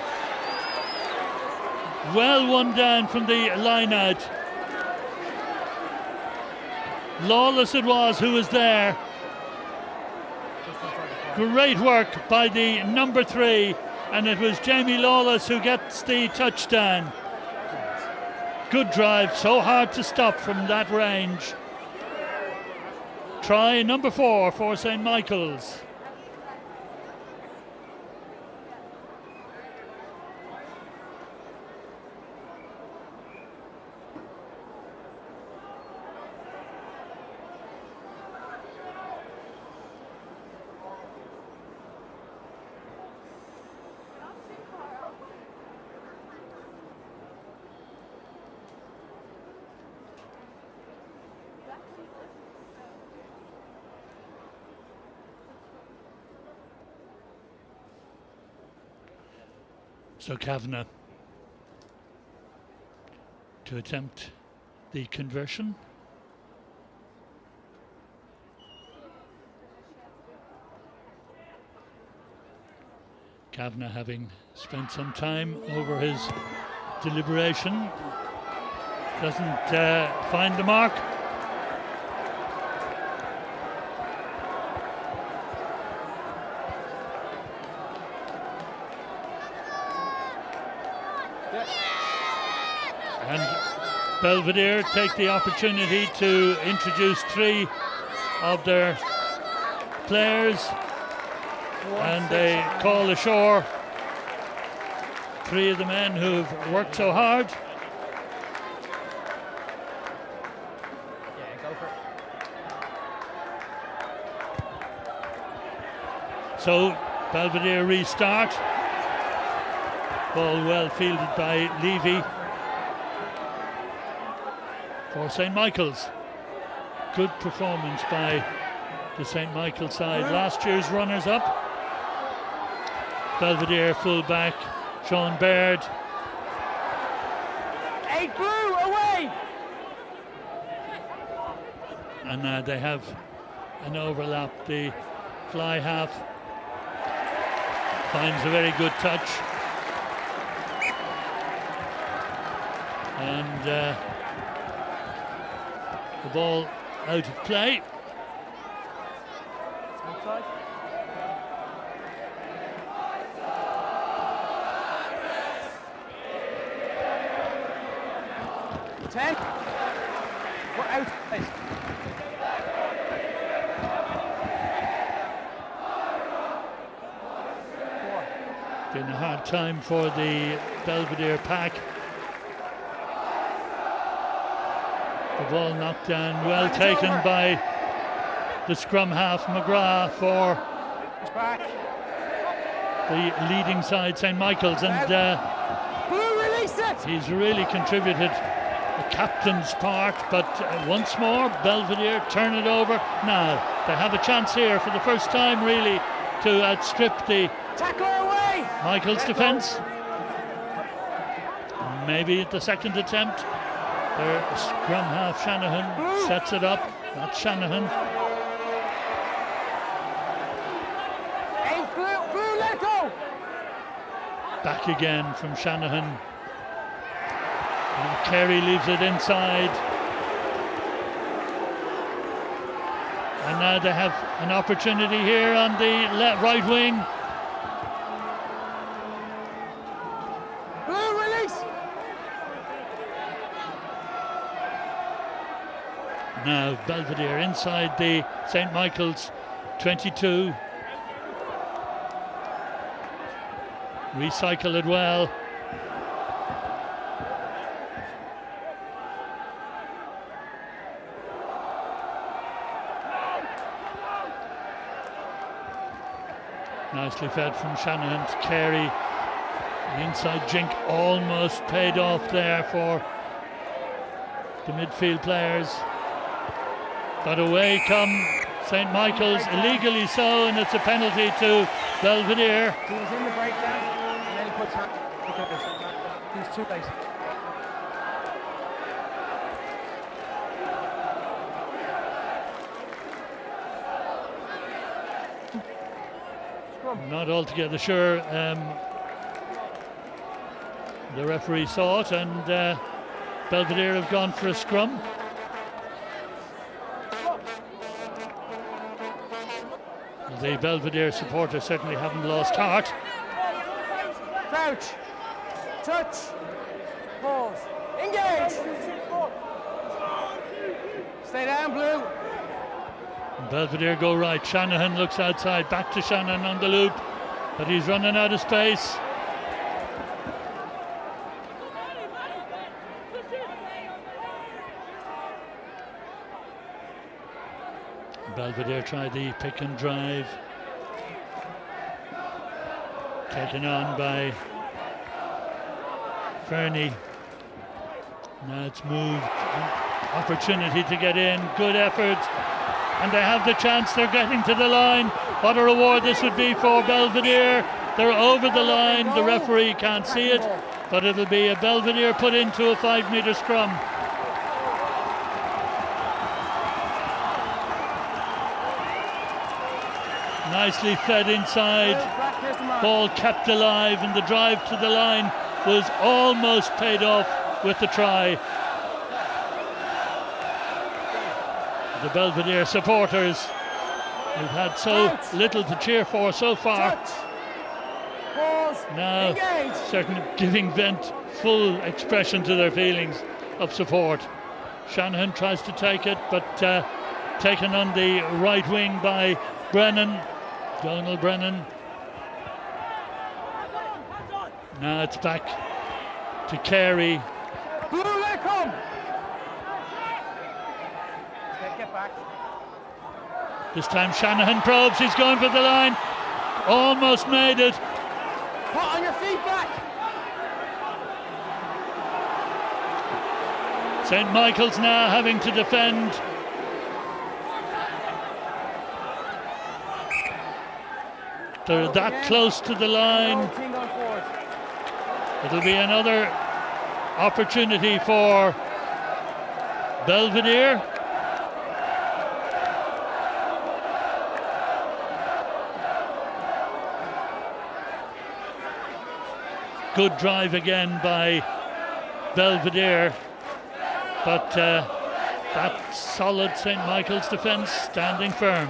Well one down from the line out. Lawless it was who was there. Great work by the number 3, and it was Jamie Lawless who gets the touchdown. Good drive, so hard to stop from that range. Try number 4 for St. Michael's. So Kavanagh to attempt the conversion. Kavanagh, having spent some time over his deliberation, doesn't find the mark. And Belvedere take the opportunity to introduce 3 of their players, and they call ashore 3 of the men who've worked so hard. Yeah, go for it. So Belvedere restart. Ball well fielded by Levy. for St. Michael's. Good performance by the St. Michael side. Last year's runners-up. Belvedere full-back, Sean Baird. 8 blue, away! And they have an overlap. The fly half finds a very good touch. And the ball out of play. Outside. Ten. We're outside. Been a hard time for the Belvedere pack. The ball knocked down, well taken by the scrum half McGrath for the leading side, St. Michael's, and he's really contributed the captain's part, but once more Belvedere turn it over. Now they have a chance here for the first time really to outstrip the Michael's defence. Maybe at the second attempt. Their scrum half Shanahan sets it up. That's Shanahan. Let go. Back again from Shanahan. And Carey leaves it inside. And now they have an opportunity here on the right wing. Now Belvedere inside the St. Michael's 22. Recycle it well. Nicely fed from Shanahan to Carey. The inside jink almost paid off there for the midfield players. But away come St. Michael's, illegally so, and it's a penalty to Belvedere. He was in the breakdown, and then he puts hand. Look at this. He was too late. I'm not altogether sure the referee saw it, and Belvedere have gone for a scrum. The Belvedere supporters certainly haven't lost heart. Crouch, touch, pause, engage. Stay down, blue. Belvedere go right. Shanahan looks outside. Back to Shanahan on the loop, but he's running out of space. Belvedere tried the pick and drive. Taken on by Fernie. Now it's moved. Opportunity to get in. Good effort. And they have the chance. They're getting to the line. What a reward this would be for Belvedere. They're over the line. The referee can't see it, but it'll be a Belvedere put into a 5-metre scrum. Nicely fed inside, ball kept alive, and the drive to the line was almost paid off with the try. The Belvedere supporters, who've had so little to cheer for so far, now certainly giving vent, full expression to their feelings of support. Shanahan tries to take it, but taken on the right wing by Brennan. Donald Brennan. Now it's back to Carey. Blue, they come. Get back. This time Shanahan probes. He's going for the line. Almost made it. Put on your feet back. St. Michael's now having to defend. They're that close to the line. It'll be another opportunity for Belvedere. Good drive again by Belvedere, but that solid St. Michael's defence standing firm.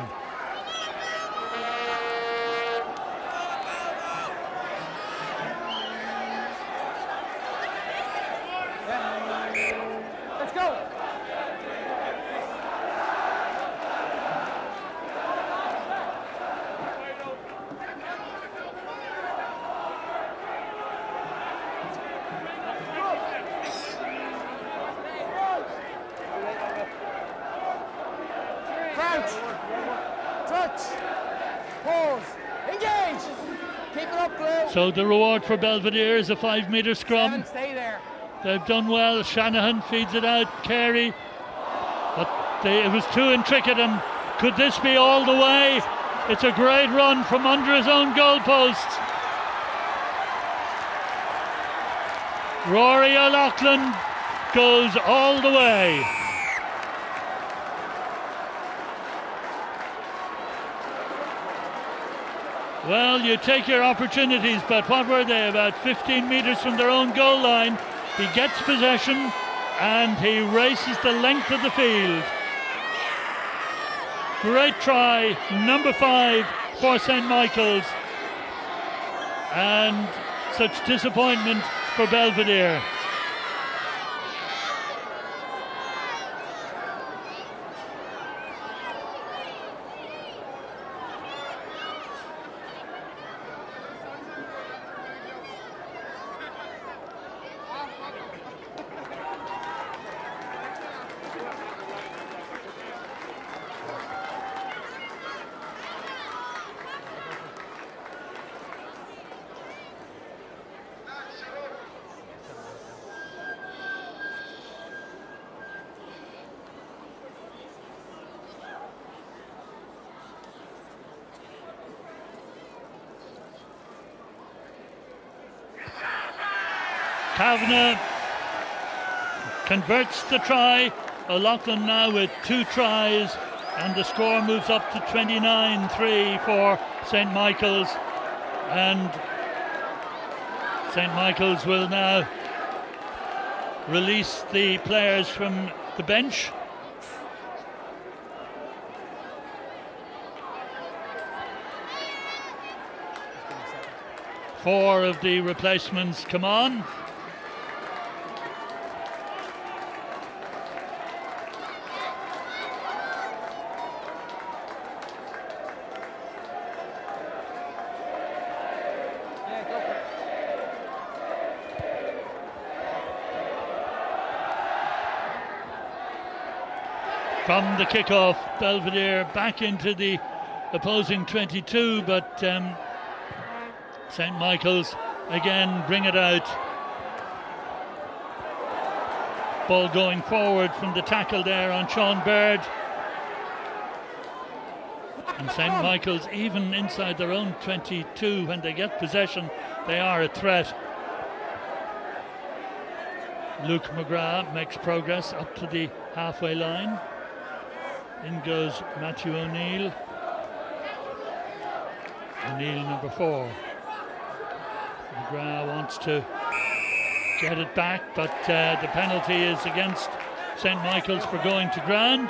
Let's go. Crouch. Touch. Pause. Engage. Keep it up, Blue. So the reward for Belvedere is a 5-metre scrum. Stay there. They've done well. Shanahan feeds it out. Carey, but it was too intricate. And could this be all the way? It's a great run from under his own goalpost. Rory O'Loughlin goes all the way. Well, you take your opportunities, but what were they? About 15 metres from their own goal line. He gets possession and he races the length of the field. Great try, number 5 for St. Michael's. And such disappointment for Belvedere. Kavanagh converts the try. O'Loughlin now with 2 tries, and the score moves up to 29-3 for St. Michael's. And St. Michael's will now release the players from the bench. Four of the replacements come on. From the kickoff, Belvedere back into the opposing 22, but St. Michael's again bring it out. Ball going forward from the tackle there on Sean Baird. And St. Michael's, even inside their own 22, when they get possession, they are a threat. Luke McGrath makes progress up to the halfway line. In goes Matthew O'Neill. O'Neill, number 4. McGrath wants to get it back, but the penalty is against St. Michael's for going to ground.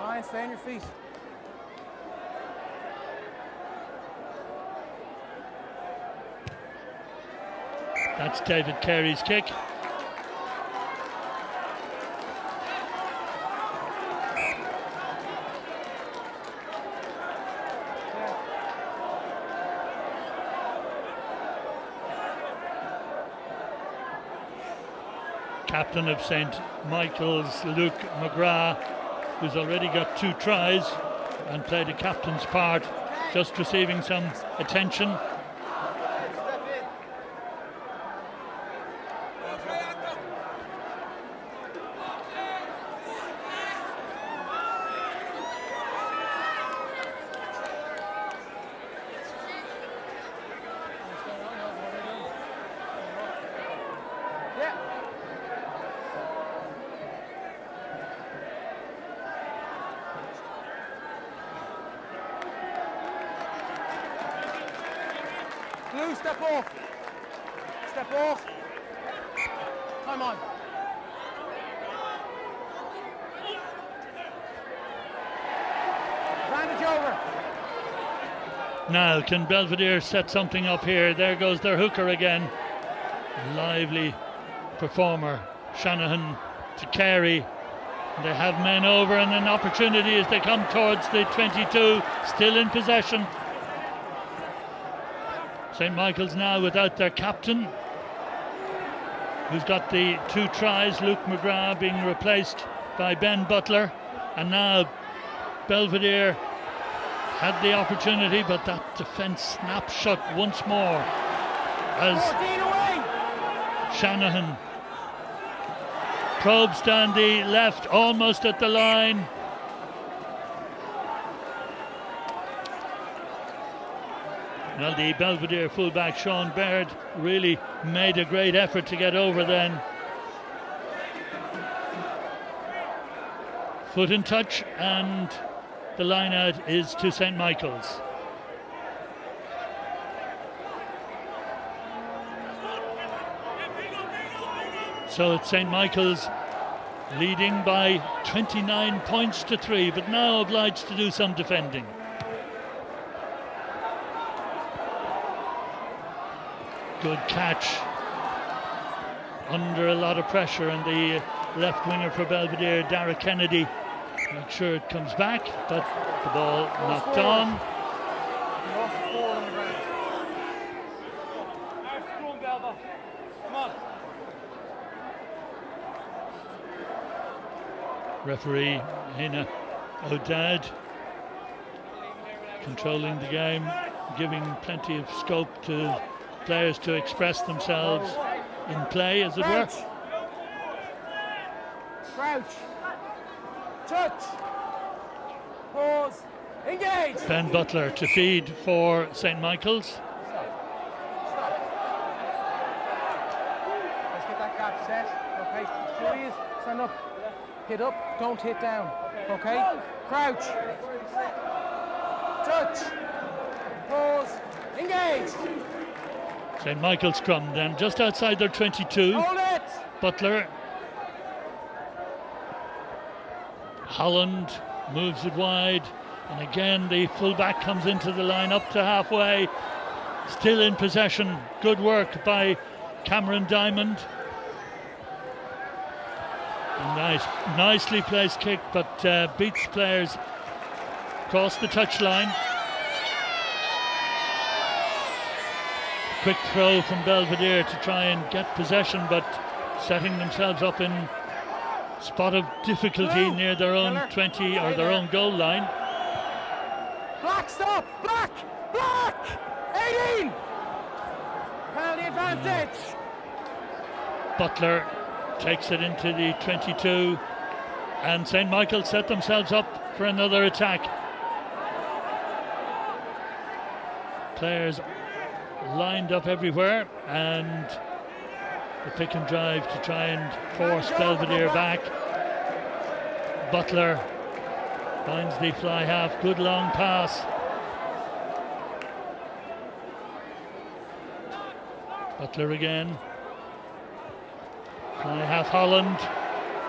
Ryan, stay on your feet. That's David Carey's kick. Captain of St. Michael's, Luke McGrath, who's already got 2 tries and played a captain's part, just receiving some attention. Blue, step off. Step off. Come on. Advantage over. Now, can Belvedere set something up here? There goes their hooker again. Lively performer, Shanahan to Carey. They have men over and an opportunity as they come towards the 22, still in possession. St. Michael's now without their captain, who's got the 2 tries, Luke McGrath being replaced by Ben Butler. And now Belvedere had the opportunity, but that defence snapped shut once more as Shanahan probes down the left, almost at the line. Well, the Belvedere fullback Sean Baird really made a great effort to get over then. Foot in touch, and the line out is to St. Michael's. So it's St. Michael's leading by 29 points to 3, but now obliged to do some defending. Good catch under a lot of pressure, and the left winger for Belvedere, Dara Kennedy, make sure it comes back, but the ball knocked on. Referee Hina O'Dad controlling the game, giving plenty of scope to players to express themselves in play, as it were. Crouch. Touch. Pause. Engage. Ben Butler to feed for St. Michael's. Stop. Let's get that gap set. Okay. Here he is. Stand up. Hit up. Don't hit down. Okay. Crouch. Touch. Pause. Engage. St. Michael's scrum then, just outside their 22. Hold it. Butler. Holland moves it wide, and again the fullback comes into the line up to halfway, still in possession. Good work by Cameron Diamond. A nicely placed kick, but beats players across the touchline. Quick throw from Belvedere to try and get possession, but setting themselves up in spot of difficulty near their own 20 or their own goal line. Black, stop! Black! Black! 18! Penalty advantage! Butler takes it into the 22, and St. Michael set themselves up for another attack. Players lined up everywhere, and the pick and drive to try and force Belvedere back. Butler finds the fly half, good long pass. Butler again. Fly half Holland.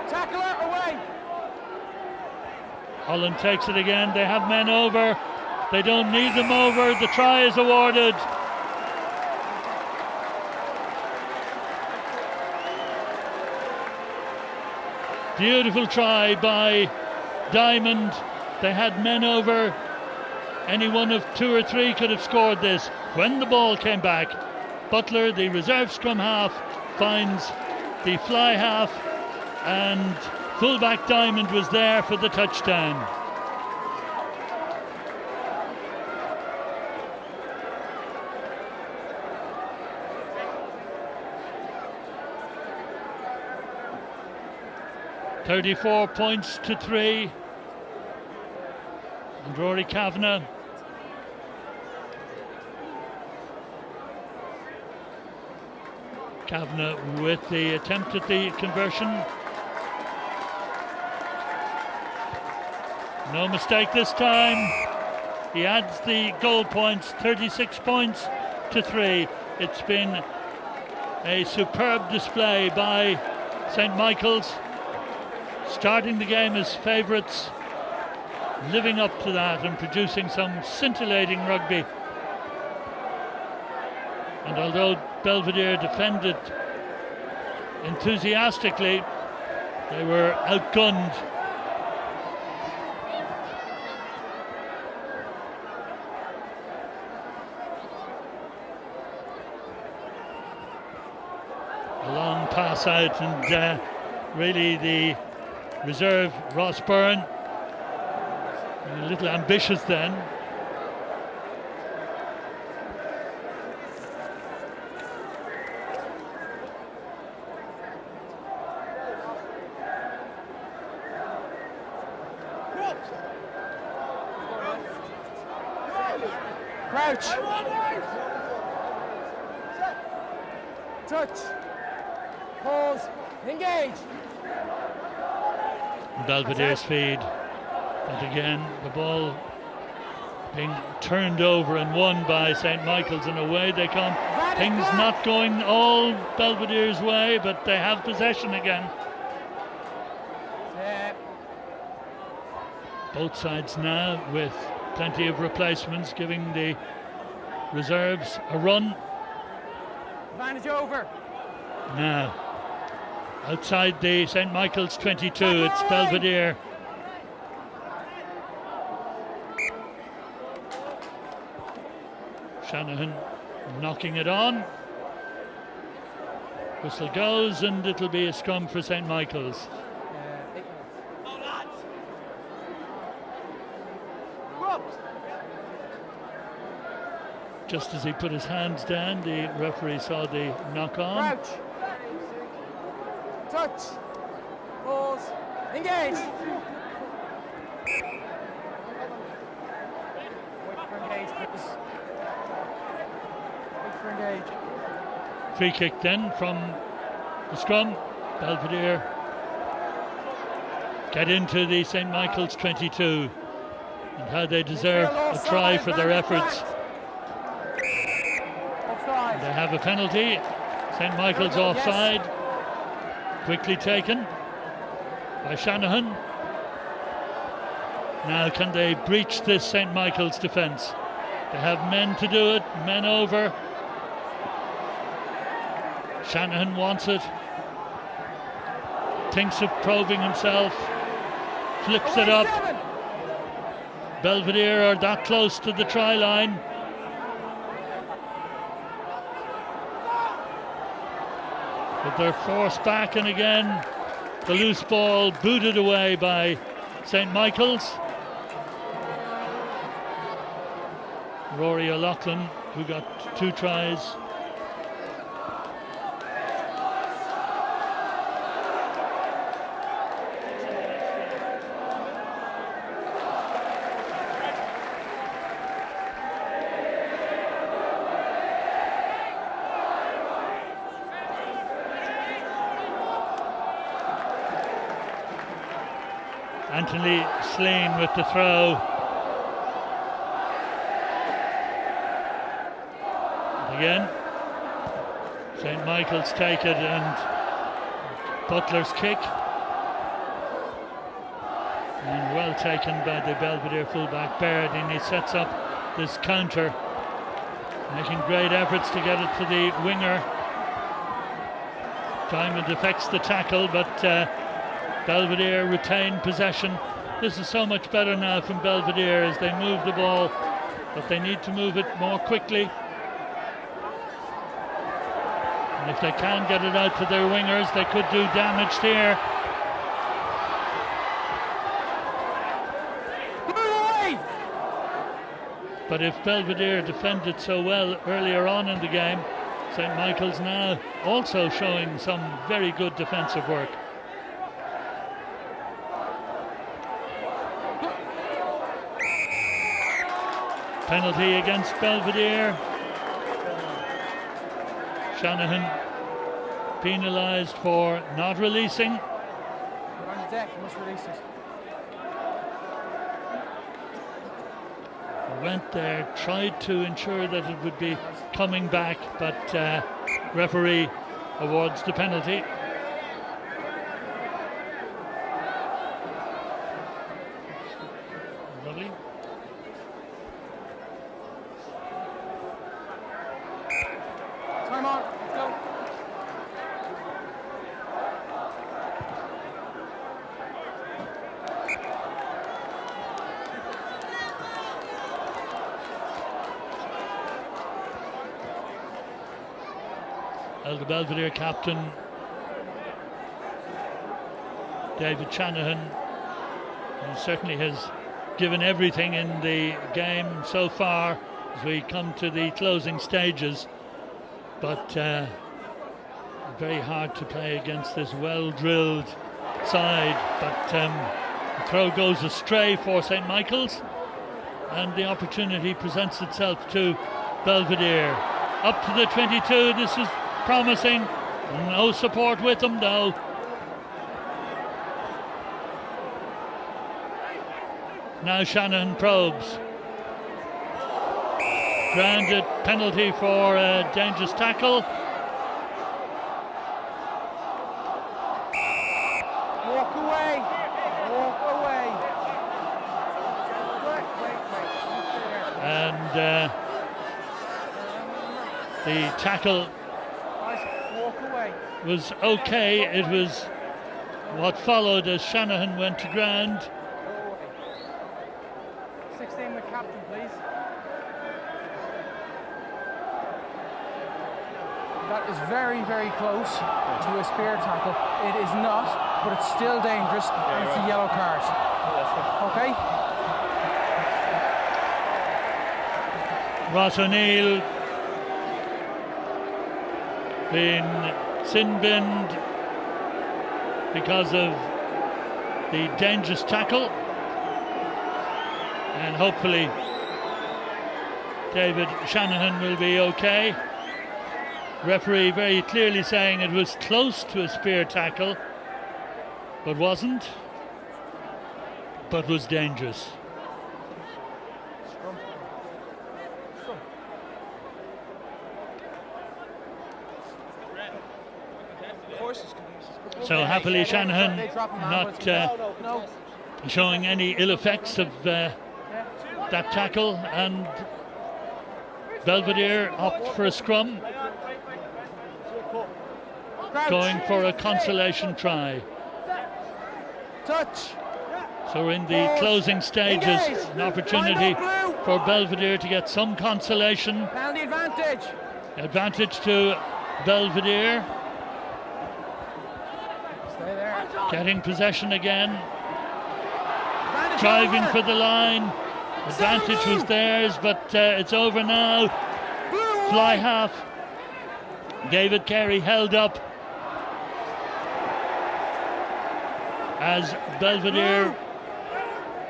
Tackler away. Holland takes it again. They have men over. They don't need them over. The try is awarded. Beautiful try by Diamond. They had men over. Any one of 2 or 3 could have scored this. When the ball came back, Butler, the reserve scrum half, finds the fly half, and fullback Diamond was there for the touchdown. $34 points to 3. And Rory Kavanagh with the attempt at the conversion. No mistake this time. He adds the goal points, 36 points 8-3. It's been a superb display by St. Michael's, starting the game as favourites, living up to that and producing some scintillating rugby. And although Belvedere defended enthusiastically, they were outgunned. A long pass out, and really the reserve Ross Byrne a little ambitious then. Crouch. Touch. Pause. Engage. Belvedere's feed. But again, the ball being turned over and won by St. Michael's, and away they come. Things not going all Belvedere's way, but they have possession again. Both sides now with plenty of replacements, giving the reserves a run. Advantage over. Now, outside the St. Michael's 22, it's Belvedere. Shanahan knocking it on. Whistle goes, and it'll be a scrum for St. Michael's. Just as he put his hands down, the referee saw the knock on. Crouch. Touch. Pause. Engage. Wait for engage, please. Wait for engage. Free kick then from the scrum. Belvedere get into the St. Michael's 22, and how they deserve a try for their efforts. They have a penalty. St. Michael's offside. Quickly taken by Shanahan. Now can they breach this St. Michael's defence? They have men to do it, men over. Shanahan wants it. Thinks of probing himself. Flips it up. Belvedere are that close to the try line. But they're forced back, and again the loose ball booted away by St. Michael's. Rory O'Loughlin, who got 2 tries. Anthony Sleen with the throw. And again, St. Michael's take it, and Butler's kick. And well taken by the Belvedere fullback Baird, and he sets up this counter, making great efforts to get it to the winger. Diamond affects the tackle, but Belvedere retain possession. This is so much better now from Belvedere as they move the ball, but they need to move it more quickly. And if they can get it out to their wingers, they could do damage here. But if Belvedere defended so well earlier on in the game, St. Michael's now also showing some very good defensive work. Penalty against Belvedere. Shanahan penalised for not releasing. You're on the deck, you must release it. went there, tried to ensure that it would be coming back, but referee awards the penalty. Lovely. Time on. Let's go. The Belvedere captain, David Shanahan, who certainly has given everything in the game so far as we come to the closing stages, but very hard to play against this well-drilled side. But the throw goes astray for St. Michael's, and the opportunity presents itself to Belvedere. Up to the 22, this is promising. No support with them though. Now Shanahan probes. Grounded, penalty for a dangerous tackle. Walk away. Walk away. Wait. And the tackle was okay. It was what followed as Shanahan went to ground. 16, the captain, please. That is very, very close to a spear tackle. It is not, but it's still dangerous, and it's a yellow card. Okay? Ross O'Neill being sin-binned because of the dangerous tackle, and hopefully David Shanahan will be okay. Referee very clearly saying it was close to a spear tackle, but wasn't, but was dangerous. So happily Shanahan not showing any ill effects of that tackle, and Belvedere opt for a scrum, going for a consolation try. Touch. So we're in the closing stages, an opportunity for Belvedere to get some consolation. Penalty advantage. Advantage to Belvedere. Getting possession again. Driving for the line. Advantage was theirs, but it's over now. Fly half. David Carey held up as Belvedere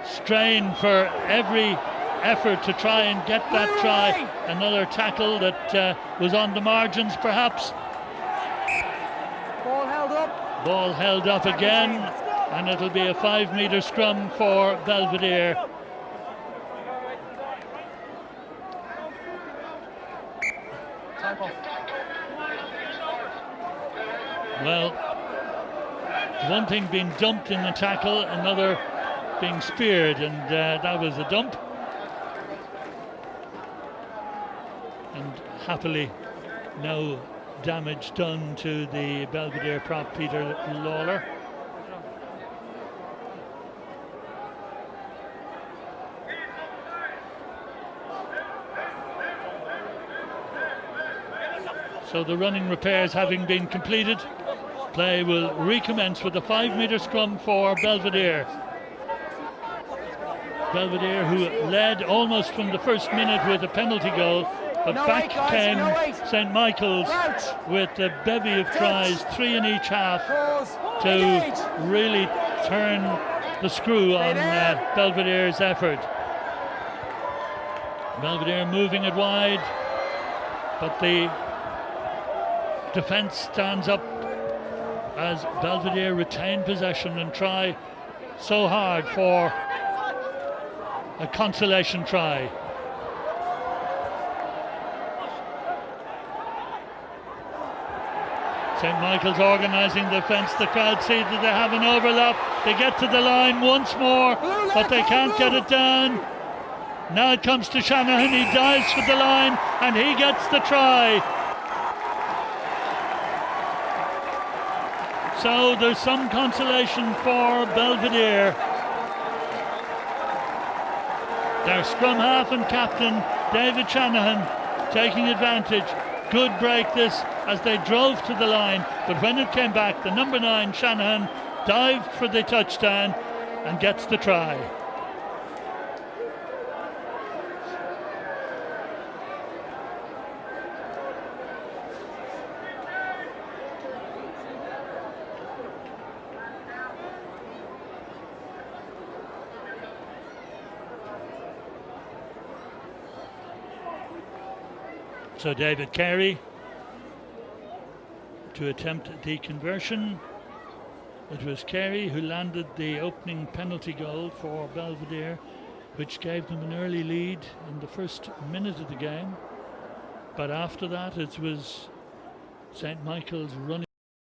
strained for every effort to try and get that try. Another tackle that was on the margins perhaps. Ball held up. Ball held up again, and it'll be a 5-metre scrum for Belvedere. Well, one thing being dumped in the tackle, another being speared, and that was a dump. And happily no damage done to the Belvedere prop Peter Lawler. So the running repairs having been completed, play will recommence with a 5-metre scrum for Belvedere. Belvedere, who led almost from the first minute with a penalty goal, but back came St. Michael's with a bevy of tries, 3 in each half, to really turn the screw on Belvedere's effort. Belvedere moving it wide, but the defence stands up as Belvedere retain possession and try so hard for a consolation try. St. Michael's organising the defence. The crowd see that they have an overlap. They get to the line once more, but they can't get it down. Now it comes to Shanahan. He dives for the line and he gets the try. So there's some consolation for Belvedere. Their scrum half and captain, David Shanahan, taking advantage. Good break this as they drove to the line, but when it came back, the number 9 Shanahan dived for the touchdown and gets the try. So David Carey to attempt the conversion. It was Carey who landed the opening penalty goal for Belvedere, which gave them an early lead in the first minute of the game. But after that, it was St. Michael's running